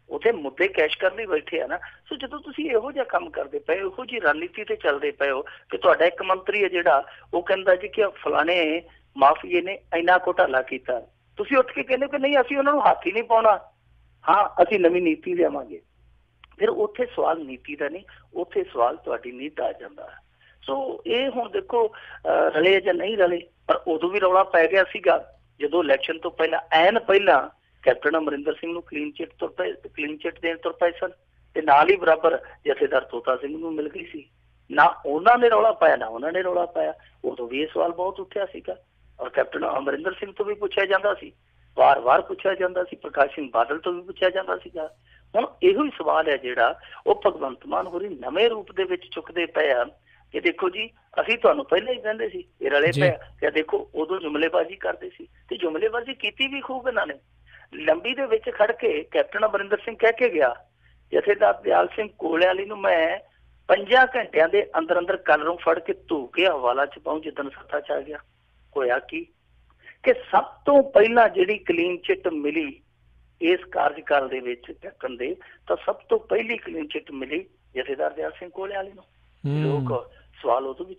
S2: ਉੱਥੇ ਮੁੱਦੇ ਕੈਸ਼ ਕਰਨ ਲਈ ਬੈਠੇ ਆ ਨਾ। ਸੋ ਜਦੋਂ ਤੁਸੀਂ ਇਹੋ ਜਿਹਾ ਕੰਮ ਕਰਦੇ ਪਏ, ਇਹੋ ਜਿਹੀ ਰਣਨੀਤੀ ਤੇ ਚੱਲਦੇ ਪਏ ਹੋ ਕਿ ਤੁਹਾਡਾ ਇੱਕ ਮੰਤਰੀ ਹੈ ਜਿਹੜਾ ਉਹ ਕਹਿੰਦਾ ਜੀ ਕਿ ਫਲਾਣੇ ਮਾਫੀਏ ਨੇ ਇੰਨਾ ਘੋਟਾਲਾ ਕੀਤਾ, ਤੁਸੀਂ ਉੱਠ ਕੇ ਕਹਿੰਦੇ ਕਿ ਨਹੀਂ ਅਸੀਂ ਉਹਨਾਂ ਨੂੰ ਹੱਥ ਹੀ ਨਹੀਂ ਪਾਉਣਾ, ਹਾਂ ਅਸੀਂ ਨਵੀਂ ਨੀਤੀ ਲਿਆਵਾਂਗੇ। ਫਿਰ ਉੱਥੇ ਸਵਾਲ ਨੀਤੀ ਦਾ ਨਹੀਂ, ਉੱਥੇ ਸਵਾਲ ਤੁਹਾਡੀ ਨੀਤ ਦਾ ਆ ਜਾਂਦਾ। ਸੋ ਇਹ ਹੁਣ ਦੇਖੋ ਰਲੇ ਜਾਂ ਨਹੀਂ ਰਲੇ, ਪਰ ਉਦੋਂ ਵੀ ਰੌਲਾ ਪੈ ਗਿਆ ਸੀਗਾ ਜਦੋਂ ਇਲੈਕਸ਼ਨ ਤੋਂ ਪਹਿਲਾਂ, ਐਨ ਪਹਿਲਾਂ ਕੈਪਟਨ ਅਮਰਿੰਦਰ ਸਿੰਘ ਨੂੰ ਕਲੀਨ ਚਿੱਟ ਦੇਣ ਤੁਰ ਪਏ ਸਨ ਤੇ ਨਾਲ ਹੀ ਬਰਾਬਰ ਜਥੇਦਾਰ ਤੋਤਾ ਸਿੰਘ ਨੂੰ ਮਿਲ ਗਈ ਸੀ। ਨਾ ਉਹਨਾਂ ਨੇ ਰੌਲਾ ਪਾਇਆ ਨਾ ਉਹਨਾਂ ਨੇ ਰੌਲਾ ਪਾਇਆ। ਉਦੋਂ ਵੀ ਇਹ ਸਵਾਲ ਬਹੁਤ ਉੱਠਿਆ ਸੀਗਾ ਔਰ ਕੈਪਟਨ ਅਮਰਿੰਦਰ ਸਿੰਘ ਤੋਂ ਵੀ ਪੁੱਛਿਆ ਜਾਂਦਾ ਸੀ, ਵਾਰ-ਵਾਰ ਪੁੱਛਿਆ ਜਾਂਦਾ ਸੀ, ਪ੍ਰਕਾਸ਼ ਸਿੰਘ ਬਾਦਲ ਤੋਂ ਵੀ ਪੁੱਛਿਆ ਜਾਂਦਾ ਸੀਗਾ। ਹੁਣ ਇਹੋ ਹੀ ਸਵਾਲ ਹੈ ਜਿਹੜਾ ਉਹ ਭਗਵੰਤ ਮਾਨ ਹੋਰੀ ਨਵੇਂ ਰੂਪ ਦੇ ਵਿੱਚ ਚੁੱਕਦੇ ਪਏ ਆ ਕਿ ਦੇਖੋ ਜੀ ਅਸੀਂ ਤੁਹਾਨੂੰ ਪਹਿਲਾਂ ਹੀ ਕਹਿੰਦੇ ਸੀ ਇਹ ਰਲੇ ਪਏ ਕਿ ਦੇਖੋ ਉਦੋਂ ਜੁਮਲੇਬਾਜ਼ੀ ਕਰਦੇ ਸੀ ਤੇ ਜੁਮਲੇਬਾਜ਼ੀ ਕੀਤੀ ਵੀ ਖੂਬ ਇਹਨਾਂ ਨੇ। ਲੰਬੀ ਦੇ ਵਿੱਚ ਖੜ ਕੇ ਕੈਪਟਨ ਅਮਰਿੰਦਰ ਸਿੰਘ ਕਹਿ ਕੇ ਗਿਆ ਜਥੇਦਾਰ ਦਿਆਲ ਸਿੰਘ ਕੋਲਿਆਲੀ ਨੂੰ ਮੈਂ 5 ਘੰਟਿਆਂ ਦੇ ਅੰਦਰ ਕਲਰੋਂ ਫੜ ਕੇ ਧੂ ਕੇ ਹਵਾਲਾ ਚ ਪਾਉਂ ਜਿੱਦਣ ਸੱਤਾ ਚ ਆ ਗਿਆ। ਹੋਇਆ ਕੀ ਕਿ ਸਭ ਤੋਂ ਪਹਿਲਾਂ ਜਿਹੜੀ ਕਲੀਨ ਚਿੱਟ ਮਿਲੀ ਇਸ ਕਾਰਜਕਾਲ ਦੇ ਵਿੱਚ ਕੈਪਟਨ ਦੇ, ਤਾਂ ਸਭ ਤੋਂ ਪਹਿਲੀ ਕਲੀਨ ਚਿੱਟ ਮਿਲੀ ਜਥੇਦਾਰ ਦਿਆਲ ਸਿੰਘ ਕੋਲਿਆਲੀ ਨੂੰ। ਲੋਕ ਸਵਾਲ ਉਦੋਂ ਵੀ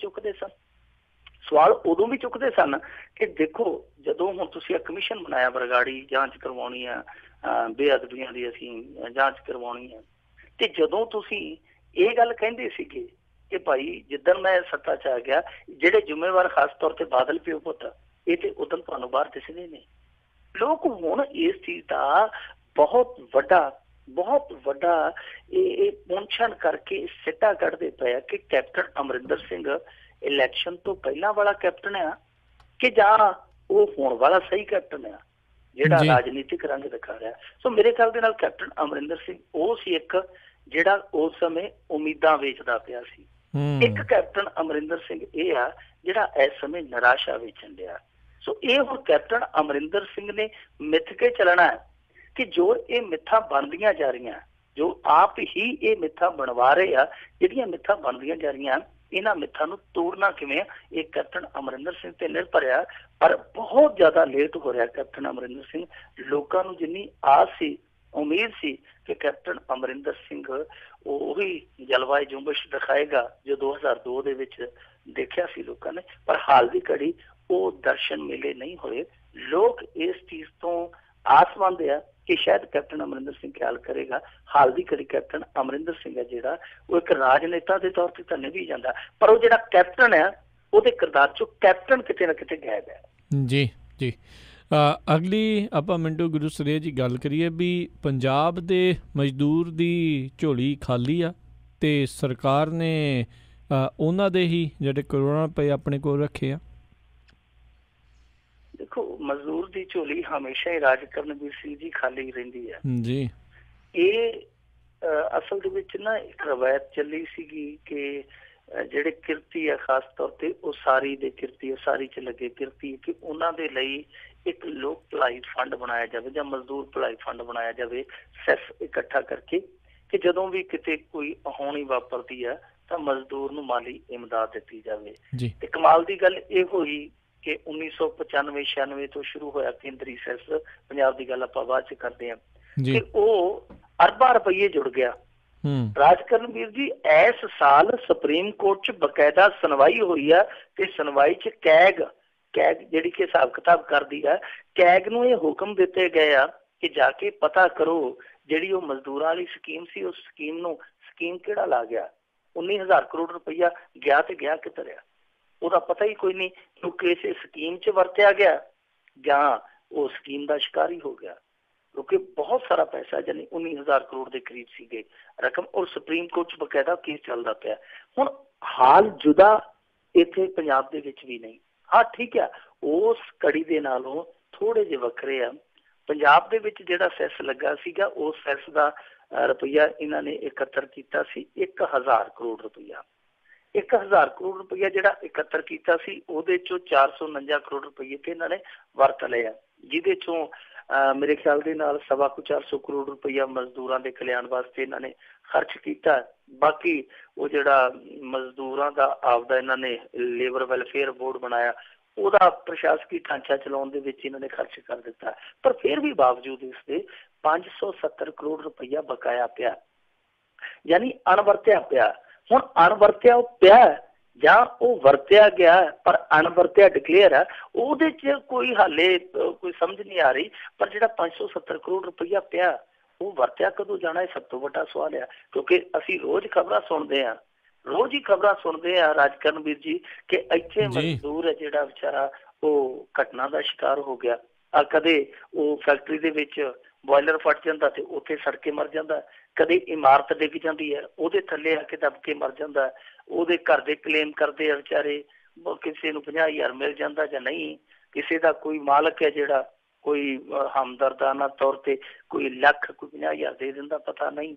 S2: ਚੁੱਕਦੇ ਸਨ ਕਿ ਦੇਖੋ ਜਦੋਂ ਹੁਣ ਤੁਸੀਂ ਕਮਿਸ਼ਨ ਬਣਾਇਆ ਬਰਗਾੜੀ ਜਾਂਚ ਕਰਵਾਉਣੀ ਆ, ਬੇਅਦਬੀਆਂ ਦੀ ਅਸੀਂ ਜਾਂਚ ਕਰਵਾਉਣੀ ਆ, ਤੇ ਜਦੋਂ ਤੁਸੀਂ ਇਹ ਗੱਲ ਕਹਿੰਦੇ ਸੀਗੇ कि भाई जिदन मैं सत्ता च आ गया ਜਿਹੜੇ ਜ਼ਿੰਮੇਵਾਰ ਖਾਸ ਤੌਰ ਤੇ ਬਾਦਲ ਪਿਓ ਪੁੱਤ ਇਹ ਤੇ ਉਦੋਂ ਤੁਹਾਨੂੰ ਬਾਹਰ ਦਿਸਦੇ ਨੇ। ਲੋਕ ਹੁਣ ਇਸ ਚੀਜ਼ ਦਾ ਬਹੁਤ ਵੱਡਾ ਇਹ ਪੁੰਛਣ ਕਰਕੇ ਸਿੱਟਾ ਕੱਢਦੇ ਪਏ ਆ ਕਿ ਕੈਪਟਨ ਅਮਰਿੰਦਰ ਸਿੰਘ ਇਲੈਕਸ਼ਨ ਤੋਂ ਪਹਿਲਾਂ ਵਾਲਾ ਕੈਪਟਨ ਆ ਕਿ ਜਾਂ ਉਹ ਹੋਣ ਵਾਲਾ ਸਹੀ ਕੈਪਟਨ ਆ ਜਿਹੜਾ ਰਾਜਨੀਤਿਕ ਰੰਗ ਦਿਖਾ ਰਿਹਾ। ਸੋ ਮੇਰੇ ਖਿਆਲ ਦੇ ਨਾਲ ਕੈਪਟਨ ਅਮਰਿੰਦਰ ਸਿੰਘ ਉਹ ਸੀ ਇੱਕ ਜਿਹੜਾ ਉਸ ਸਮੇਂ ਉਮੀਦਾਂ ਵੇਚਦਾ ਪਿਆ ਸੀ। ਇੱਕ ਕੈਪਟਨ ਅਮਰਿੰਦਰ ਸਿੰਘ ਇਹ ਆ ਜਿਹੜਾ ਇਸ ਸਮੇਂ ਨਿਰਾਸ਼ਾ ਵੇਚਣ ਡਿਆ। ਸੋ ਇਹ ਹੁਣ ਕੈਪਟਨ ਅਮਰਿੰਦਰ ਸਿੰਘ ਨੇ ਮਿੱਥ ਕੇ ਚੱਲਣਾ ਹੈ ਕਿ ਜੋ ਇਹ ਮਿੱਥਾਂ ਬਣਦੀਆਂ ਜਾ ਰਹੀਆਂ, ਜੋ ਆਪ ਹੀ ਇਹ ਮਿੱਥਾਂ ਬਣਵਾ ਰਹੇ ਆ, ਜਿਹੜੀਆਂ ਮਿੱਥਾਂ ਬਣਦੀਆਂ ਜਾ ਰਹੀਆਂ ਇਹਨਾਂ ਮਿੱਥਾਂ ਨੂੰ ਤੋੜਨਾ ਕਿਵੇਂ ਆ, ਇਹ ਕੈਪਟਨ ਅਮਰਿੰਦਰ ਸਿੰਘ ਤੇ ਨਿਰਭਰ ਆ। ਪਰ ਬਹੁਤ ਜ਼ਿਆਦਾ ਲੇਟ ਹੋ ਰਿਹਾ ਕੈਪਟਨ ਅਮਰਿੰਦਰ ਸਿੰਘ। ਲੋਕਾਂ ਨੂੰ ਜਿੰਨੀ ਆਸ ਸੀ, ਉਮੀਦ ਸੀ ਕਿ ਕੈਪਟਨ ਅਮਰਿੰਦਰ ਸਿੰਘ ਉਹੀ ਜਲਵਾਯੂ ਜੁੰਬਸ਼ ਦਿਖਾਏਗਾ ਜੋ 2002 ਦੇ ਵਿੱਚ ਦੇਖਿਆ ਸੀ ਲੋਕਾਂ ਨੇ, ਪਰ ਹਾਲ ਦੀ ਘੜੀ ਉਹ ਦਰਸ਼ਨ ਮੇਲੇ ਨਹੀਂ ਹੋਏ। ਲੋਕ ਇਸ ਚੀਜ਼ ਤੋਂ ਆਸਮੰਦ ਆ ਕਿ ਸ਼ਾਇਦ ਕੈਪਟਨ ਅਮਰਿੰਦਰ ਸਿੰਘ ਖਿਆਲ ਕਰੇਗਾ। ਹਾਲ ਦੀ ਘੜੀ ਕੈਪਟਨ ਅਮਰਿੰਦਰ ਸਿੰਘ ਹੈ ਜਿਹੜਾ ਉਹ ਇੱਕ ਰਾਜਨੇਤਾ ਦੇ ਤੌਰ ਤੇ ਤਾਂ ਨਹੀਂ ਜਾਂਦਾ, ਪਰ ਉਹ ਜਿਹੜਾ ਕੈਪਟਨ ਹੈ ਉਹਦੇ ਕਿਰਦਾਰ ਚੋਂ ਕੈਪਟਨ ਕਿਤੇ ਨਾ ਕਿਤੇ ਗਾਇਬ ਹੈ।
S1: ਜੀ ਜੀ। ਅਗਲੀ ਆਪਾਂ ਮਿੰਟੂ ਗੁਰੂ ਸਰੇਜ ਜੀ ਗੱਲ ਕਰੀਏ ਵੀ ਪੰਜਾਬ ਦੇ ਮਜ਼ਦੂਰ ਦੀ ਝੋਲੀ ਖਾਲੀ ਆ ਤੇ ਸਰਕਾਰ ਨੇ ਉਹਨਾਂ ਦੇ ਹੀ ਜਿਹੜੇ ਕਰੋੜਾਂ ਰੁਪਏ ਆਪਣੇ ਕੋਲ ਰੱਖੇ ਆ।
S2: ਦੇਖੋ ਮਜ਼ਦੂਰ ਦੀ ਝੋਲੀ ਹਮੇਸ਼ਾ ਹੀ ਰਾਜ ਕਰਨਵੀਰ ਸਿੰਘ ਜੀ ਖਾਲੀ ਰਹਿੰਦੀ ਹੈ
S1: ਜੀ।
S2: ਇਹ ਅਸਲ ਦੇ ਵਿੱਚ ਨਾ ਇੱਕ ਰਵਾਇਤ ਚੱਲੀ ਸੀਗੀ ਕਿ ਜਿਹੜੇ ਕਿਰਤੀ ਆ ਖਾਸ ਤੌਰ ਤੇ ਉਸਾਰੀ ਦੇ ਕਿਰਤੀ, ਉਸਾਰੀ ਚ ਲੱਗੇ ਕਿਰਤੀ, ਕਿ ਉਹਨਾਂ ਦੇ ਲਈ ਇੱਕ ਲੋਕ ਭਲਾਈ ਫੰਡ ਬਣਾਇਆ ਜਾਵੇ ਜਾਂ ਮਜ਼ਦੂਰ ਭਲਾਈ ਫੰਡ ਬਣਾਇਆ ਜਾਵੇ ਸੈਸ ਇਕੱਠਾ ਕਰਕੇ, ਕਿ ਜਦੋਂ ਵੀ ਕਿਤੇ ਕੋਈ ਅਹੋਣੀ ਵਾਪਰਦੀ ਆ ਤਾਂ ਮਜ਼ਦੂਰ ਨੂੰ ਮਾਲੀ ਇਮਦਾਦ ਦਿੱਤੀ ਜਾਵੇ। ਤੇ ਕਮਾਲ ਦੀ ਗੱਲ ਇਹ ਹੋਈ ਕਿ 1995-96 ਤੋਂ ਸ਼ੁਰੂ ਹੋਇਆ ਕੇਂਦਰੀ ਸੈਸ, ਪੰਜਾਬ ਦੀ ਗੱਲ ਆਪਾਂ ਬਾਅਦ ਚ ਕਰਦੇ ਹਾਂ, ਕਿ ਉਹ ਅਰਬਾਂ ਰੁਪਈਏ ਜੁੜ ਗਿਆ। ਰਾਜ ਕਰਨਵੀਰ ਜੀ ਇਸ ਸਾਲ ਸੁਪਰੀਮ ਕੋਰਟ ਚ ਬਕਾਇਦਾ ਸੁਣਵਾਈ ਹੋਈ ਆ ਤੇ ਸੁਣਵਾਈ ਚ ਕੈਗ ਜਿਹੜੀ ਕਿ ਹਿਸਾਬ ਕਿਤਾਬ ਕਰਦੀ ਆ, ਕੈਗ ਨੂੰ ਇਹ ਹੁਕਮ ਦਿੱਤੇ ਗਏ ਆ ਕਿ ਜਾ ਕੇ ਪਤਾ ਕਰੋ ਜਿਹੜੀ ਉਹ ਮਜ਼ਦੂਰਾਂ ਵਾਲੀ ਸਕੀਮ ਸੀ ਉਸ ਸਕੀਮ ਕਿਹੜਾ ਲਾ ਗਿਆ, 19,000 ਕਰੋੜ ਰੁਪਈਆ ਗਿਆ ਤੇ ਗਿਆ ਕਿੱਧਰ ਆ, ਉਹਦਾ ਪਤਾ ਹੀ ਕੋਈ ਨਹੀਂ, ਕਿਉਂਕਿ ਇਸੇ ਸਕੀਮ 'ਚ ਵਰਤਿਆ ਗਿਆ ਜਾਂ ਉਹ ਸਕੀਮ ਦਾ ਸ਼ਿਕਾਰ ਹੀ ਹੋ ਗਿਆ, ਕਿਉਂਕਿ ਬਹੁਤ ਸਾਰਾ ਪੈਸਾ ਜਾਨੀ 19,000 ਕਰੋੜ ਦੇ ਕਰੀਬ ਸੀਗੇ ਰਕਮ, ਔਰ ਸੁਪਰੀਮ ਕੋਰਟ 'ਚ ਬਕਾਇਦਾ ਕੇਸ ਚੱਲਦਾ ਪਿਆ। ਹੁਣ ਹਾਲ ਜੁਦਾ ਇੱਥੇ ਪੰਜਾਬ ਦੇ ਵਿੱਚ ਵੀ ਨਹੀਂ। ਹਾਂ ਠੀਕ ਆ, ਉਸ ਕੜੀ ਦੇ ਨਾਲੋਂ ਥੋੜੇ ਜਿਹੇ ਵੱਖਰੇ ਆ। ਪੰਜਾਬ ਦੇ ਵਿੱਚ ਜਿਹੜਾ ਸੈਸ ਲੱਗਾ ਸੀਗਾ ਉਸ ਸੈਸ ਦਾ ਰੁਪਈਆ ਇਹਨਾਂ ਨੇ ਇਕੱਤਰ ਕੀਤਾ ਸੀ 1,000 ਕਰੋੜ ਰੁਪਈਆ। 1,000 ਕਰੋੜ ਰੁਪਈਆ ਜਿਹੜਾ ਇਕੱਤਰ ਕੀਤਾ ਸੀ ਉਹਦੇ ਚੋਂ 449 ਕਰੋੜ ਰੁਪਈਏ ਤੇ ਇਹਨਾਂ ਨੇ ਵਰਤ ਲਿਆ, ਜਿਹਦੇ ਚੋਂ ਮੇਰੇ ਖਿਆਲ ਦੇ ਨਾਲ 450 ਕਰੋੜ ਰੁਪਈਆ ਮਜ਼ਦੂਰਾਂ ਦੇ ਕਲਿਆਣ ਵਾਸਤੇ ਇਹਨਾਂ ਨੇ ਖਰਚ ਕੀਤਾ। ਬਾਕੀ ਉਹ ਜਿਹੜਾ ਮਜ਼ਦੂਰਾਂ ਦਾ ਆਪਦਾ ਇਹਨਾਂ ਨੇ ਲੇਬਰ ਵੈਲਫੇਅਰ ਬੋਰਡ ਬਣਾਇਆ ਉਹਦਾ ਪ੍ਰਸ਼ਾਸਕੀ ਢਾਂਚਾ ਚਲਾਉਣ ਦੇ ਵਿੱਚ ਇਹਨਾਂ ਨੇ ਖਰਚ ਕਰ ਦਿੱਤਾ। ਪਰ ਫਿਰ ਵੀ ਬਾਵਜੂਦ ਇਸਦੇ 570 ਕਰੋੜ ਰੁਪਈਆ ਬਕਾਇਆ ਪਿਆ, ਯਾਨੀ ਅਣਵਰਤਿਆ ਪਿਆ। ਹੁਣ ਅਣਵਰਤਿਆ ਉਹ ਪਿਆ ਜਾਂ ਉਹ ਵਰਤਿਆ ਗਿਆ ਪਰ ਅਣਵਰਤਿਆ ਡਿਕਲੇਅਰ ਆ, ਉਹਦੇ 'ਚ ਕੋਈ ਹਾਲੇ ਕੋਈ ਸਮਝ ਨਹੀਂ ਆ ਰਹੀ। ਪਰ ਜਿਹੜਾ 570 ਕਰੋੜ ਰੁਪਈਆ ਪਿਆ ਉਹ ਵਰਤਿਆ ਕਦੋਂ ਜਾਣਾ, ਇਹ ਸਭ ਤੋਂ ਵੱਡਾ ਸਵਾਲ ਆ। ਕਿਉਂਕਿ ਅਸੀਂ ਰੋਜ਼ ਖਬਰਾਂ ਸੁਣਦੇ ਹਾਂ, ਰੋਜ਼ ਹੀ ਖਬਰਾਂ ਸੁਣਦੇ ਆ ਰਾਜ ਕਰਨਵੀਰ ਜੀ ਕਿ ਇੱਥੇ ਮਜ਼ਦੂਰ ਹੈ ਜਿਹੜਾ ਵਿਚਾਰਾ ਉਹ ਘਟਨਾ ਦਾ ਸ਼ਿਕਾਰ ਹੋ ਗਿਆ। ਕਦੇ ਉਹ ਫੈਕਟਰੀ ਦੇ ਵਿੱਚ ਬੋਇਲਰ ਫਟ ਜਾਂਦਾ ਤੇ ਉੱਥੇ ਸੜ ਕੇ ਮਰ ਜਾਂਦਾ, ਕਦੇ ਇਮਾਰਤ ਡਿੱਗ ਜਾਂਦੀ ਹੈ ਉਹਦੇ ਥੱਲੇ ਆ ਕੇ ਦਬ ਕੇ ਮਰ ਜਾਂਦਾ। ਉਹਦੇ ਘਰ ਦੇ ਕਲੇਮ ਕਰਦੇ ਆ ਵਿਚਾਰੇ, ਕਿਸੇ ਨੂੰ 50,000 ਮਿਲ ਜਾਂਦਾ ਜਾਂ ਨਹੀਂ, ਕਿਸੇ ਦਾ ਕੋਈ ਮਾਲਕ ਹੈ ਜਿਹੜਾ ਕੋਈ ਹਮਦਰਦਾਨਾ ਤੌਰ ਤੇ ਕੋਈ ਲੱਖ ਕੋਈ 50,000 ਦੇ ਦਿੰਦਾ, ਪਤਾ ਨਹੀਂ।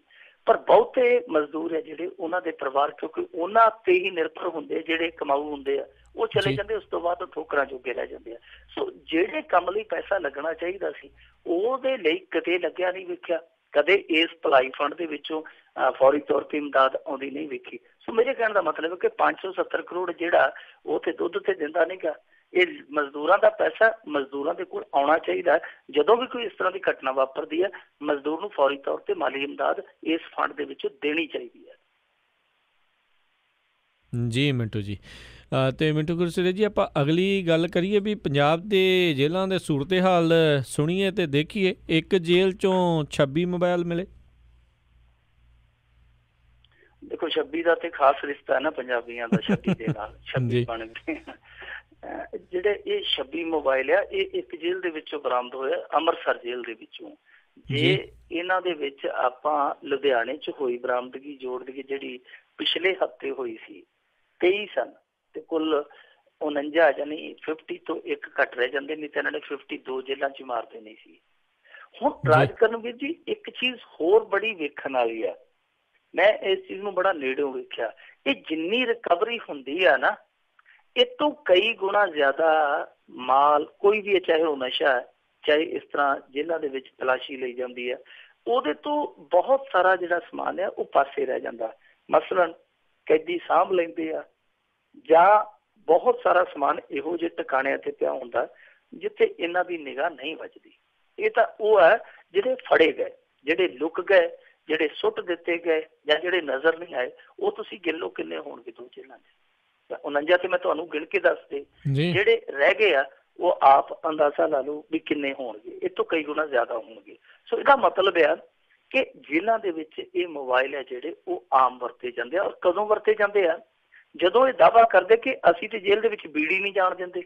S2: ਪਰ ਬਹੁਤੇ ਮਜ਼ਦੂਰ ਹੈ ਜਿਹੜੇ ਉਹਨਾਂ ਦੇ ਪਰਿਵਾਰ, ਕਿਉਂਕਿ ਉਹਨਾਂ ਤੇ ਹੀ ਨਿਰਭਰ ਹੁੰਦੇ, ਜਿਹੜੇ ਕਮਾਊ ਹੁੰਦੇ ਆ ਉਹ ਚਲੇ ਜਾਂਦੇ, ਉਸ ਤੋਂ ਬਾਅਦ ਉਹ ਠੋਕਰਾਂ ਜੋਗੇ ਰਹਿ ਜਾਂਦੇ ਆ। ਸੋ ਜਿਹੜੇ ਕੰਮ ਲਈ ਪੈਸਾ ਲੱਗਣਾ ਚਾਹੀਦਾ ਸੀ ਉਹਦੇ ਲਈ ਕਦੇ ਲੱਗਿਆ ਨਹੀਂ ਵੇਖਿਆ, ਕਦੇ ਇਸ ਭਲਾਈ ਫੰਡ ਦੇ ਵਿੱਚੋਂ ਫੌਰੀ ਤੌਰ ਤੇ ਇਮਦਾਦ ਆਉਂਦੀ ਨਹੀਂ ਵੇਖੀ। ਸੋ ਮੇਰੇ ਕਹਿਣ ਦਾ ਮਤਲਬ ਹੈ ਕਿ 570 ਕਰੋੜ ਜਿਹੜਾ ਉਹ ਤੇ ਦੁੱਧ ਤੇ ਦਿੰਦਾ ਨਹੀਂ ਗਾ, ਇਹ ਮਜ਼ਦੂਰਾਂ ਦਾ ਪੈਸਾ ਮਜ਼ਦੂਰਾਂ ਦੇ ਕੋਲ ਆਉਣਾ ਚਾਹੀਦਾ। ਜਦੋਂ ਵੀ ਕੋਈ ਇਸ ਤਰ੍ਹਾਂ ਦੀ ਘਟਨਾ ਵਾਪਰਦੀ ਹੈ ਮਜ਼ਦੂਰ ਨੂੰ ਫੌਰੀ ਤੌਰ ਤੇ ਮਾਲੀ ਇਮਦਾਦ ਇਸ ਫੰਡ ਦੇ ਵਿੱਚੋਂ ਦੇਣੀ ਚਾਹੀਦੀ ਹੈ।
S1: ਜੀ ਮਿੰਟੂ ਜੀ, ਤੇ ਮਿੰਟੂ ਗੁਰਸਰੇ ਜੀ ਆਪਾਂ ਅਗਲੀ ਗੱਲ ਕਰੀਏ ਵੀ ਪੰਜਾਬ ਦੇ ਜੇਲ੍ਹਾਂ ਦੇ ਸੂਰਤ ਹਾਲ ਸੁਣੀਏ ਤੇ ਦੇਖੀਏ। ਇੱਕ ਜੇਲ੍ਹ 'ਚੋਂ 26 ਮੋਬਾਈਲ ਮਿਲੇ।
S2: ਦੇਖੋ 26 ਦਾ ਤੇ ਖਾਸ ਰਿਸ਼ਤਾ ਹੈ ਨਾ ਪੰਜਾਬੀਆਂ ਦਾ 26 ਦੇ ਨਾਲ 26 ਬਣ ਗਏ ਜਿਹੜੇ ਇਹ 26 ਮੋਬਾਈਲ ਆ ਇਹ ਇੱਕ ਜੇਲ੍ਹ ਦੇ ਵਿੱਚੋਂ ਬਰਾਮਦ ਹੋਇਆ, ਅੰਮ੍ਰਿਤਸਰ ਜੇਲ੍ਹ ਦੇ ਵਿੱਚੋਂ। ਜੇ ਇਹਨਾਂ ਦੇ ਵਿੱਚ ਆਪਾਂ ਲੁਧਿਆਣੇ 'ਚ ਹੋਈ ਬਰਾਮਦਗੀ ਜੋੜ ਦਈਏ ਜਿਹੜੀ ਪਿਛਲੇ ਹਫ਼ਤੇ ਹੋਈ ਸੀ 23 ਸਨ ਤੇ ਕੁੱਲ 49 ਯਾਨੀ 50 ਤੋਂ ਇੱਕ ਘੱਟ ਰਹਿ ਜਾਂਦੇ, ਨਹੀਂ ਤਾਂ ਇਹਨਾਂ ਨੇ 52 ਜੇਲ੍ਹਾਂ 'ਚ ਮਾਰ ਦੇਣੀ ਸੀ। ਹੁਣ ਰਾਜ ਕਰਨਵੀਰ ਜੀ ਇੱਕ ਚੀਜ਼ ਹੋਰ ਬੜੀ ਵੇਖਣ ਵਾਲੀ ਆ, ਮੈਂ ਇਸ ਚੀਜ਼ ਨੂੰ ਬੜਾ ਨੇੜਿਓਂ ਵੇਖਿਆ, ਇਹ ਜਿੰਨੀ ਰਿਕਵਰੀ ਹੁੰਦੀ ਆ ਨਾ ਇਹ ਤੋਂ ਕਈ ਗੁਣਾ ਜ਼ਿਆਦਾ ਮਾਲ ਕੋਈ ਵੀ, ਚਾਹੇ ਉਹ ਨਸ਼ਾ ਹੈ ਚਾਹੇ ਇਸ ਤਰ੍ਹਾਂ ਜੇਲ੍ਹਾਂ ਦੇ ਵਿੱਚ ਤਲਾਸ਼ੀ ਲਈ ਜਾਂਦੀ ਹੈ, ਉਹਦੇ ਤੋਂ ਬਹੁਤ ਸਾਰਾ ਜਿਹੜਾ ਸਮਾਨ ਹੈ ਉਹ ਪਾਸੇ ਰਹਿ ਜਾਂਦਾ। ਮਸਲਨ ਕੈਦੀ ਸਾਂਭ ਲੈਂਦੇ ਆ, ਜਾਂ ਬਹੁਤ ਸਾਰਾ ਸਮਾਨ ਇਹੋ ਜਿਹੇ ਟਿਕਾਣਿਆਂ ਤੇ ਪਿਆ ਹੁੰਦਾ ਜਿੱਥੇ ਇਹਨਾਂ ਦੀ ਨਿਗਾਹ ਨਹੀਂ ਵੱਜਦੀ। ਇਹ ਤਾਂ ਉਹ ਹੈ ਜਿਹੜੇ ਫੜੇ ਗਏ, ਜਿਹੜੇ ਲੁਕ ਗਏ, ਜਿਹੜੇ ਸੁੱਟ ਦਿੱਤੇ ਗਏ ਜਾਂ ਜਿਹੜੇ ਨਜ਼ਰ ਨਹੀਂ ਆਏ, ਉਹ ਤੁਸੀਂ ਗਿਣੋ ਕਿੰਨੇ ਹੋਣਗੇ ਦੋ ਜੇਲ੍ਹਾਂ 'ਚ। 49 ਤੇ ਮੈਂ ਤੁਹਾਨੂੰ ਗਿਣ ਕੇ ਦੱਸਦੇ, ਜਿਹੜੇ ਰਹਿ ਗਏ ਆ ਉਹ ਆਪ ਅੰਦਾਜ਼ਾ ਲਾ ਲਓ ਵੀ ਕਿੰਨੇ ਹੋਣਗੇ, ਇਹ ਤੋਂ ਕਈ ਗੁਣਾ ਜ਼ਿਆਦਾ ਹੋਣਗੇ। ਸੋ ਇਹਦਾ ਮਤਲਬ ਹੈ ਕਿ ਜੇਲ੍ਹਾਂ ਦੇ ਵਿੱਚ ਇਹ ਮੋਬਾਈਲ ਹੈ ਜਿਹੜੇ ਉਹ ਆਮ ਵਰਤੇ ਜਾਂਦੇ ਆ। ਔਰ ਕਦੋਂ ਵਰਤੇ ਜਾਂਦੇ ਆ? ਜਦੋਂ ਇਹ ਦਾਅਵਾ ਕਰਦੇ ਕਿ ਅਸੀਂ ਤੇ ਜੇਲ੍ਹ ਦੇ ਵਿੱਚ ਬੀੜੀ ਨਹੀਂ ਜਾਣ ਦਿੰਦੇ,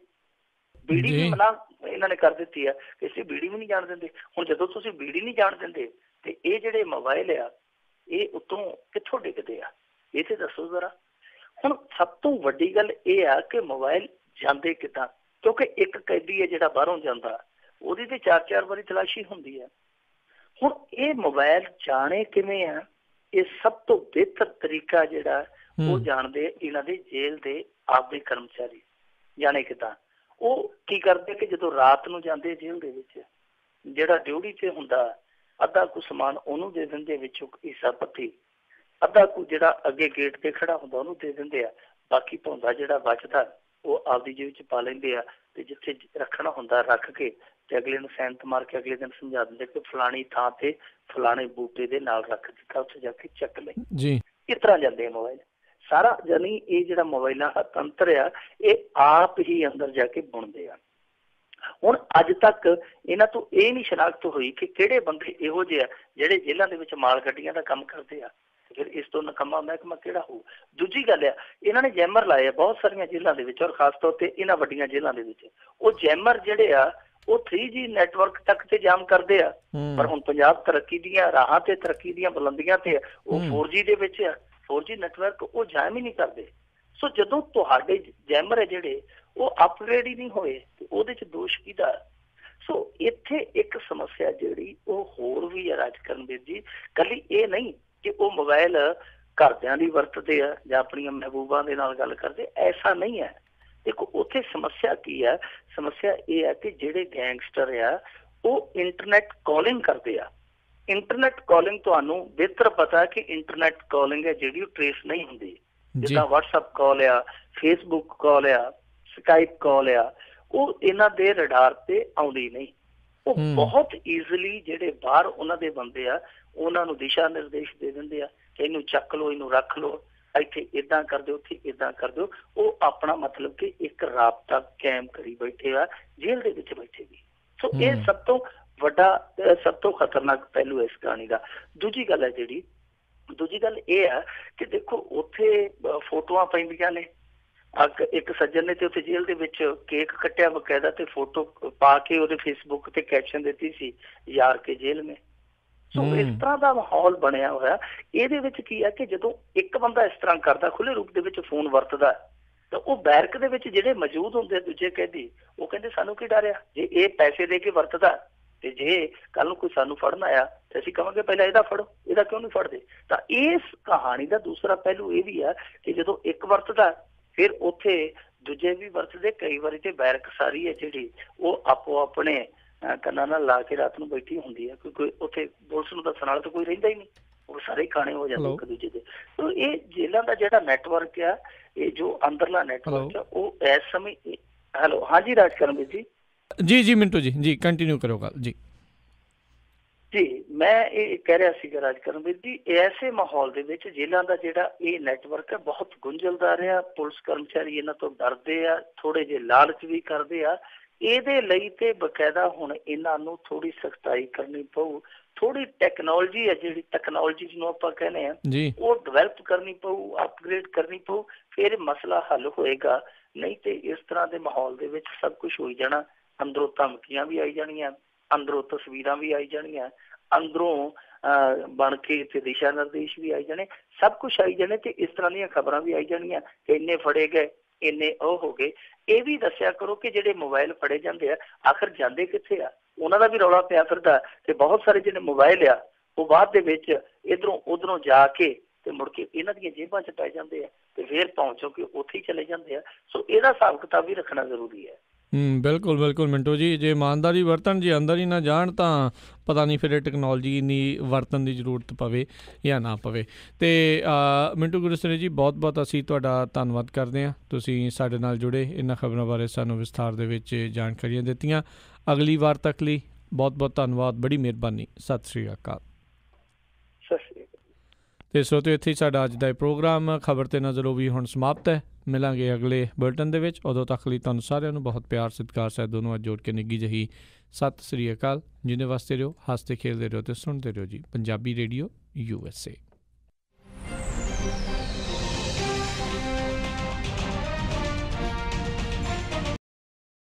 S2: ਬੀੜੀ ਵੀ ਮਨਾ ਇਹਨਾਂ ਨੇ ਕਰ ਦਿੱਤੀ ਆ ਕਿ ਅਸੀਂ ਬੀੜੀ ਵੀ ਨਹੀਂ ਜਾਣ ਦਿੰਦੇ। ਹੁਣ ਜਦੋਂ ਤੁਸੀਂ ਬੀੜੀ ਨਹੀਂ ਜਾਣ ਦਿੰਦੇ ਤੇ ਇਹ ਜਿਹੜੇ ਮੋਬਾਈਲ ਆ ਇਹ ਉੱਤੋਂ ਕਿੱਥੋਂ ਡਿੱਗਦੇ ਆ, ਇਹ ਤੇ ਦੱਸੋ ਜ਼ਰਾ। ਹੁਣ ਸਭ ਤੋਂ ਵੱਡੀ ਗੱਲ ਇਹ ਆ ਕਿ ਮੋਬਾਈਲ ਜਾਂਦੇ ਕਿੱਦਾਂ, ਕਿਉਂਕਿ ਇੱਕ ਕੈਦੀ ਹੈ ਜਿਹੜਾ ਬਾਹਰੋਂ ਜਾਂਦਾ ਉਹਦੀ ਤੇ 4-4 ਵਾਰੀ ਤਲਾਸ਼ੀ ਹੁੰਦੀ ਹੈ। ਹੁਣ ਇਹ ਮੋਬਾਈਲ ਜਾਣੇ ਕਿਵੇਂ ਆ, ਇਹ ਸਭ ਤੋਂ ਬਿਹਤਰ ਤਰੀਕਾ ਜਿਹੜਾ ਉਹ ਜਾਣਦੇ ਇਹਨਾਂ ਦੇ ਜੇਲ੍ਹ ਦੇ ਆਪਦੇ ਕਰਮਚਾਰੀ। ਜਾਣੇ ਕਿੱਦਾਂ? ਉਹ ਕੀ ਕਰਦੇ ਕਿ ਜਦੋਂ ਰਾਤ ਨੂੰ ਜਾਂਦੇ ਜੇਲ੍ਹ ਦੇ ਵਿੱਚ, ਜਿਹੜਾ ਡਿਊਟੀ ਤੇ ਹੁੰਦਾ ਅੱਧਾ ਕੁ ਸਮਾਨ ਉਹਨੂੰ ਦੇ ਦਿੰਦੇ, ਵਿੱਚੋਂ ਹਿੱਸਾ ਪੱਤੀ, ਅੱਧਾ ਕੁ ਜਿਹੜਾ ਅੱਗੇ ਗੇਟ ਤੇ ਖੜਾ ਹੁੰਦਾ ਉਹਨੂੰ ਦੇ ਦਿੰਦੇ ਆ, ਬਾਕੀ ਧੌਂਦਾ ਜਿਹੜਾ ਬਚਦਾ ਉਹ ਆਪਦੀ ਜੇਬ 'ਚ ਪਾ ਲੈਂਦੇ ਆ ਤੇ ਜਿੱਥੇ ਰੱਖਣਾ ਹੁੰਦਾ ਰੱਖ ਕੇ ਤੇ ਅਗਲੇ ਨੂੰ ਸੈਨਤ ਮਾਰ ਕੇ ਅਗਲੇ ਦਿਨ ਸਮਝਾ ਦਿੰਦੇ ਕਿ ਫਲਾਣੀ ਥਾਂ ਤੇ ਫਲਾਣੇ ਬੂਟੇ ਦੇ ਨਾਲ ਰੱਖ ਦਿੱਤਾ, ਉੱਥੇ ਜਾ ਕੇ ਚੱਕ ਲੈ ਜੀ। ਇਸ ਤਰ੍ਹਾਂ ਜਾਂਦੇ ਆ ਮੋਬਾਈਲ ਸਾਰਾ। ਜਾਨੀ ਇਹ ਜਿਹੜਾ ਮੋਬਾਈਲਾਂ ਦਾ ਤੰਤਰ ਆ ਇਹ ਆਪ ਹੀ ਅੰਦਰ ਜਾ ਕੇ ਬੁਣਦੇ ਆ। ਹੁਣ ਅੱਜ ਤੱਕ ਇਹਨਾਂ ਤੋਂ ਇਹ ਨਹੀਂ ਸ਼ਨਾਖਤ ਹੋਈ ਕਿ ਕਿਹੜੇ ਬੰਦੇ ਇਹੋ ਜਿਹੇ ਆ ਜਿਹੜੇ ਜੇਲ੍ਹਾਂ ਦੇ ਵਿੱਚ ਮਾਲ ਗੱਡੀਆਂ ਦਾ ਕੰਮ ਕਰਦੇ ਆ, ਫਿਰ ਇਸ ਤੋਂ ਨਕਮਾ ਮਹਿਕਮਾ ਕਿਹੜਾ ਹੋਊ। ਦੂਜੀ ਗੱਲ ਆ, ਇਹਨਾਂ ਨੇ ਜੈਮਰ ਲਾਏ ਆ ਬਹੁਤ ਸਾਰੀਆਂ ਜੇਲ੍ਹਾਂ ਦੇ ਵਿੱਚ, ਔਰ ਖਾਸ ਤੌਰ ਤੇ ਇਹਨਾਂ ਵੱਡੀਆਂ ਜੇਲ੍ਹਾਂ ਦੇ ਵਿੱਚ। ਉਹ ਜੈਮਰ ਜਿਹੜੇ ਆ ਉਹ 3G ਨੈਟਵਰਕ ਤੱਕ ਤੇ ਜਾਮ ਕਰਦੇ ਆ, ਪਰ ਹੁਣ ਪੰਜਾਬ ਤਰੱਕੀ ਦੀਆਂ ਰਾਹਾਂ ਤੇ, ਤਰੱਕੀ ਦੀਆਂ ਬੁਲੰਦੀਆਂ ਤੇ ਉਹ 4G ਦੇ ਵਿੱਚ ਆ। 4G ਨੈਟਵਰਕ ਉਹ ਜਾਮ ਹੀ ਨਹੀਂ ਕਰਦੇ। ਸੋ ਜਦੋਂ ਤੁਹਾਡੇ ਜੈਮਰ ਹੈ ਜਿਹੜੇ ਉਹ ਅਪਗ੍ਰੇਡ ਹੀ ਨਹੀਂ ਹੋਏ ਤੇ ਉਹਦੇ 'ਚ ਦੋਸ਼ ਕਿਹਦਾ? ਸੋ ਇੱਥੇ ਇੱਕ ਸਮੱਸਿਆ ਜਿਹੜੀ ਉਹ ਹੋਰ ਵੀ ਹੈ ਰਾਜ ਕਰਨਵੀਰ ਜੀ, ਕੱਲੀ ਇਹ ਨਹੀਂ ਕਿ ਉਹ ਮੋਬਾਈਲ ਘਰਦਿਆਂ ਦੀ ਵਰਤਦੇ ਆ ਜਾਂ ਆਪਣੀਆਂ ਮਹਿਬੂਬਾਂ ਦੇ ਨਾਲ ਗੱਲ ਕਰਦੇ, ਐਸਾ ਨਹੀਂ ਹੈ। ਦੇਖੋ ਉੱਥੇ ਸਮੱਸਿਆ ਕੀ ਹੈ? ਸਮੱਸਿਆ ਇਹ ਹੈ ਕਿ ਜਿਹੜੇ ਗੈਂਗਸਟਰ ਆ ਉਹ ਇੰਟਰਨੈਟ ਕਾਲਿੰਗ ਕਰਦੇ ਆ। ਇੰਟਰਨੈਟ ਕਾਲਿੰਗ ਤੁਹਾਨੂੰ ਬਿਹਤਰ ਪਤਾ ਕਿ ਇੰਟਰਨੈਟ ਕਾਲਿੰਗ ਹੈ ਜਿਹੜੀ ਉਹ ਟ੍ਰੇਸ ਨਹੀਂ ਹੁੰਦੀ, ਜਿੱਦਾਂ WhatsApp ਕਾਲ ਆ, Facebook ਕਾਲ ਆ, Skype ਕਾਲ ਆ, ਉਹ ਇਹਨਾਂ ਦੇ ਰਡਾਰ ਤੇ ਆਉਂਦੀ ਨਹੀਂ। ਉਹ ਬਹੁਤ ਈਜ਼ੀਲੀ ਜਿਹੜੇ ਬਾਹਰ ਉਹਨਾਂ ਦੇ ਬੰਦੇ ਆ ਉਹਨਾਂ ਨੂੰ ਦਿਸ਼ਾ ਨਿਰਦੇਸ਼ ਦੇ ਦਿੰਦੇ ਆ ਕਿ ਇਹਨੂੰ ਚੱਕ ਲਓ, ਇਹਨੂੰ ਰੱਖ ਲਓ, ਇੱਥੇ ਏਦਾਂ ਕਰ ਦਿਓ, ਉੱਥੇ ਏਦਾਂ ਕਰ ਦਿਓ। ਉਹ ਆਪਣਾ ਮਤਲਬ ਕਿ ਇੱਕ ਰਾਬਤਾ ਕਾਇਮ ਕਰੀ ਬੈਠੇ ਆ ਜੇਲ੍ਹ ਦੇ ਵਿੱਚ ਬੈਠੇ ਵੀ। ਸੋ ਇਹ ਸਭ ਤੋਂ ਵੱਡਾ, ਸਭ ਤੋਂ ਖਤਰਨਾਕ ਪਹਿਲੂ ਇਸ ਕਹਾਣੀ ਦਾ। ਦੂਜੀ ਗੱਲ ਹੈ ਜਿਹੜੀ, ਦੂਜੀ ਗੱਲ ਇਹ ਆ ਕਿ ਦੇਖੋ ਉੱਥੇ ਫੋਟੋਆਂ ਪੈਂਦੀਆਂ ਨੇ। ਇੱਕ ਸੱਜਣ ਨੇ ਤੇ ਉੱਥੇ ਜੇਲ੍ਹ ਦੇ ਵਿੱਚ ਕੇਕ ਕੱਟਿਆ ਬਕਾਇਦਾ ਤੇ ਫੋਟੋ ਪਾ ਕੇ ਉਹਦੇ ਫੇਸਬੁੱਕ ਤੇ ਕੈਪਸ਼ਨ ਦਿੱਤੀ ਸੀ, ਯਾਰ ਕੇ ਜੇਲ੍ਹ ਮੇਂ। ਸੋ ਇਸ ਤਰ੍ਹਾਂ ਦਾ ਮਾਹੌਲ ਬਣਿਆ ਹੋਇਆ। ਇਹਦੇ ਵਿੱਚ ਕੀ ਹੈ ਕਿ ਜਦੋਂ ਇੱਕ ਬੰਦਾ ਇਸ ਤਰ੍ਹਾਂ ਕਰਦਾ, ਖੁੱਲੇ ਰੂਪ ਦੇ ਵਿੱਚ ਫੋਨ ਵਰਤਦਾ, ਤਾਂ ਉਹ ਬੈਰਕ ਦੇ ਵਿੱਚ ਜਿਹੜੇ ਮੌਜੂਦ ਹੁੰਦੇ ਦੂਜੇ ਕੈਦੀ, ਉਹ ਕਹਿੰਦੇ ਸਾਨੂੰ ਕੀ ਡਰ ਆ, ਜੇ ਇਹ ਪੈਸੇ ਦੇ ਕੇ ਵਰਤਦਾ ਤੇ ਜੇ ਕੱਲ ਨੂੰ ਕੋਈ ਸਾਨੂੰ ਫੜਨ ਆਇਆ ਤੇ ਅਸੀਂ ਕਹਾਂਗੇ ਪਹਿਲਾਂ ਇਹਦਾ ਫੜੋ, ਇਹਦਾ ਕਿਉਂ ਨਹੀਂ ਫੜਦੇ। ਤਾਂ ਇਸ ਕਹਾਣੀ ਦਾ ਦੂਸਰਾ ਪਹਿਲੂ ਇਹ ਵੀ ਆ ਕਿ ਜਦੋਂ ਇੱਕ ਵਰਤਦਾ ਫਿਰ ਉੱਥੇ ਦੂਜੇ ਵੀ ਵਰਤਦੇ। ਕਈ ਵਾਰੀ ਤੇ ਬੈਰਕ ਸਾਰੀ ਹੈ ਜਿਹੜੀ ਉਹ ਆਪੋ ਆਪਣੇ ਕੰਨਾਂ ਨਾਲ ਲਾ ਕੇ ਰਾਤ ਨੂੰ ਬੈਠੀ ਹੁੰਦੀ ਹੈ, ਕਿਉਂਕਿ ਉੱਥੇ ਪੁਲਿਸ ਨੂੰ ਦੱਸਣ ਵਾਲਾ ਤਾਂ ਕੋਈ ਰਹਿੰਦਾ ਹੀ ਨਹੀਂ, ਉਹ ਸਾਰੇ ਖਾਣੇ ਹੋ ਜਾਂਦੇ ਇੱਕ ਦੂਜੇ ਦੇ। ਸੋ ਇਹ ਜੇਲ੍ਹਾਂ ਦਾ ਜਿਹੜਾ ਨੈਟਵਰਕ ਆ, ਇਹ ਜੋ ਅੰਦਰਲਾ ਨੈਟਵਰਕ ਆ, ਉਹ ਇਸ ਸਮੇਂ। ਹੈਲੋ, ਹਾਂਜੀ ਰਾਜ ਕਰਨਵੀਰ ਜੀ। ਜੀ ਮਿੰਟੂ ਜੀ ਕੰਟੀਨਿਊ ਕਰੋ ਗੱਲ ਜੀ। ਜੀ ਮੈਂ ਇਹ ਕਹਿ ਰਿਹਾ ਸੀਗਾ ਰਾਜ ਕਰਨਵੀਰ ਜੀ, ਐਸੇ ਮਾਹੌਲ ਦੇ ਵਿੱਚ ਜੇਲ੍ਹਾਂ ਦਾ ਜਿਹੜਾ ਇਹ ਨੈਟਵਰਕ ਹੈ ਬਹੁਤ ਗੁੰਝਲਦਾਰ ਆ। ਪੁਲਿਸ ਕਰਮਚਾਰੀ ਇਹਨਾਂ ਤੋਂ ਡਰਦੇ ਆ, ਥੋੜੇ ਜਿਹੇ ਲਾਲਚ ਵੀ ਕਰਦੇ ਆ। ਇਹਦੇ ਲਈ ਤੇ ਬਕਾਇਦਾ ਹੁਣ ਇਹਨਾਂ ਨੂੰ ਥੋੜੀ ਸਖਤਾਈ ਕਰਨੀ ਪਊ ਥੋੜੀ ਟੈਕਨੋਲੋਜੀ ਹੈ, ਜਿਹੜੀ ਟੈਕਨੋਲੋਜੀ ਜਿਹਨੂੰ ਆਪਾਂ ਕਹਿੰਦੇ ਆ,
S1: ਜੀ
S2: ਉਹ ਡਿਵੈਲਪ ਕਰਨੀ ਪਊ, ਅਪਗ੍ਰੇਡ ਕਰਨੀ ਪਊ, ਫਿਰ ਇਹ ਮਸਲਾ ਹੱਲ ਹੋਏਗਾ। ਨਹੀਂ ਤੇ ਇਸ ਤਰ੍ਹਾਂ ਦੇ ਮਾਹੌਲ ਦੇ ਵਿੱਚ ਸਭ ਕੁਝ ਹੋਈ ਜਾਣਾ। ਅੰਦਰੋਂ ਧਮਕੀਆਂ ਵੀ ਆਈ ਜਾਣੀਆਂ, ਅੰਦਰੋਂ ਤਸਵੀਰਾਂ ਵੀ ਆਈ ਜਾਣੀਆਂ, ਅੰਦਰੋਂ ਬਣ ਕੇ ਤੇ ਦਿਸ਼ਾ ਨਿਰਦੇਸ਼ ਵੀ ਆਈ ਜਾਣੇ, ਸਭ ਕੁਛ ਆਈ ਜਾਣੇ, ਤੇ ਇਸ ਤਰ੍ਹਾਂ ਦੀਆਂ ਖਬਰਾਂ ਵੀ ਆਈ ਜਾਣੀਆਂ ਕਿ ਇੰਨੇ ਫੜੇ ਗਏ, ਇੰਨੇ ਉਹ ਹੋ ਗਏ। ਇਹ ਵੀ ਦੱਸਿਆ ਕਰੋ ਕਿ ਜਿਹੜੇ ਮੋਬਾਈਲ ਫੜੇ ਜਾਂਦੇ ਆ ਆਖਰ ਜਾਂਦੇ ਕਿੱਥੇ ਆ, ਉਹਨਾਂ ਦਾ ਵੀ ਰੌਲਾ ਪਿਆ ਫਿਰਦਾ। ਤੇ ਬਹੁਤ ਸਾਰੇ ਜਿਹੜੇ ਮੋਬਾਈਲ ਆ ਉਹ ਬਾਅਦ ਦੇ ਵਿੱਚ ਇੱਧਰੋਂ ਉੱਧਰੋਂ ਜਾ ਕੇ ਤੇ ਮੁੜ ਕੇ ਇਹਨਾਂ ਦੀਆਂ ਜੇਬਾਂ 'ਚ ਪੈ ਜਾਂਦੇ ਆ, ਤੇ ਫਿਰ ਪਹੁੰਚੋ ਕਿ ਉੱਥੇ ਹੀ ਚਲੇ ਜਾਂਦੇ ਆ। ਸੋ ਇਹਦਾ ਹਿਸਾਬ ਕਿਤਾਬ ਵੀ ਰੱਖਣਾ ਜ਼ਰੂਰੀ ਹੈ।
S1: ਬਿਲਕੁਲ ਬਿਲਕੁਲ ਮਿੰਟੂ ਜੀ, ਜੇ ਇਮਾਨਦਾਰੀ ਵਰਤਣ, ਜੇ ਅੰਦਰ ਹੀ ਨਾ ਜਾਣ ਤਾਂ ਪਤਾ ਨਹੀਂ ਫਿਰ ਇਹ ਟੈਕਨੋਲੋਜੀ ਇੰਨੀ ਵਰਤਣ ਦੀ ਜ਼ਰੂਰਤ ਪਵੇ ਜਾਂ ਨਾ ਪਵੇ। ਅਤੇ ਮਿੰਟੂ ਗੁਰਸਰੇ ਜੀ, ਬਹੁਤ ਬਹੁਤ ਅਸੀਂ ਤੁਹਾਡਾ ਧੰਨਵਾਦ ਕਰਦੇ ਹਾਂ, ਤੁਸੀਂ ਸਾਡੇ ਨਾਲ ਜੁੜੇ, ਇਹਨਾਂ ਖਬਰਾਂ ਬਾਰੇ ਸਾਨੂੰ ਵਿਸਥਾਰ ਦੇ ਵਿੱਚ ਜਾਣਕਾਰੀਆਂ ਦਿੱਤੀਆਂ। ਅਗਲੀ ਵਾਰ ਤੱਕ ਲਈ ਬਹੁਤ ਬਹੁਤ ਧੰਨਵਾਦ, ਬੜੀ ਮਿਹਰਬਾਨੀ, ਸਤਿ ਸ਼੍ਰੀ ਅਕਾਲ।
S2: ਸਤਿ ਸ਼੍ਰੀ ਅਕਾਲ।
S1: ਅਤੇ ਸਰੋਤਿਓ, ਇੱਥੇ ਹੀ ਸਾਡਾ ਅੱਜ ਦਾ ਇਹ ਪ੍ਰੋਗਰਾਮ ਖਬਰ 'ਤੇ ਨਜ਼ਰ ਉਹ ਵੀ ਹੁਣ ਸਮਾਪਤ ਹੈ। ਮਿਲਾਂਗੇ ਅਗਲੇ ਬੁਲੇਟਿਨ ਦੇ ਵਿੱਚ, ਉਦੋਂ ਤੱਕ ਲਈ ਤੁਹਾਨੂੰ ਸਾਰਿਆਂ ਨੂੰ ਬਹੁਤ ਪਿਆਰ, ਸਤਿਕਾਰ ਸਾਹਿਬ ਦੋਨੋਂ ਅੱਜ ਜੋੜ ਕੇ ਨਿੱਘੀ ਜਿਹੀ ਸਤਿ ਸ਼੍ਰੀ ਅਕਾਲ। ਜਿਹਦੇ ਵਾਸਤੇ ਰਹੋ, ਹੱਸਦੇ ਖੇਡਦੇ ਰਹੋ ਅਤੇ ਸੁਣਦੇ ਰਹੋ ਜੀ ਪੰਜਾਬੀ ਰੇਡੀਓ USA।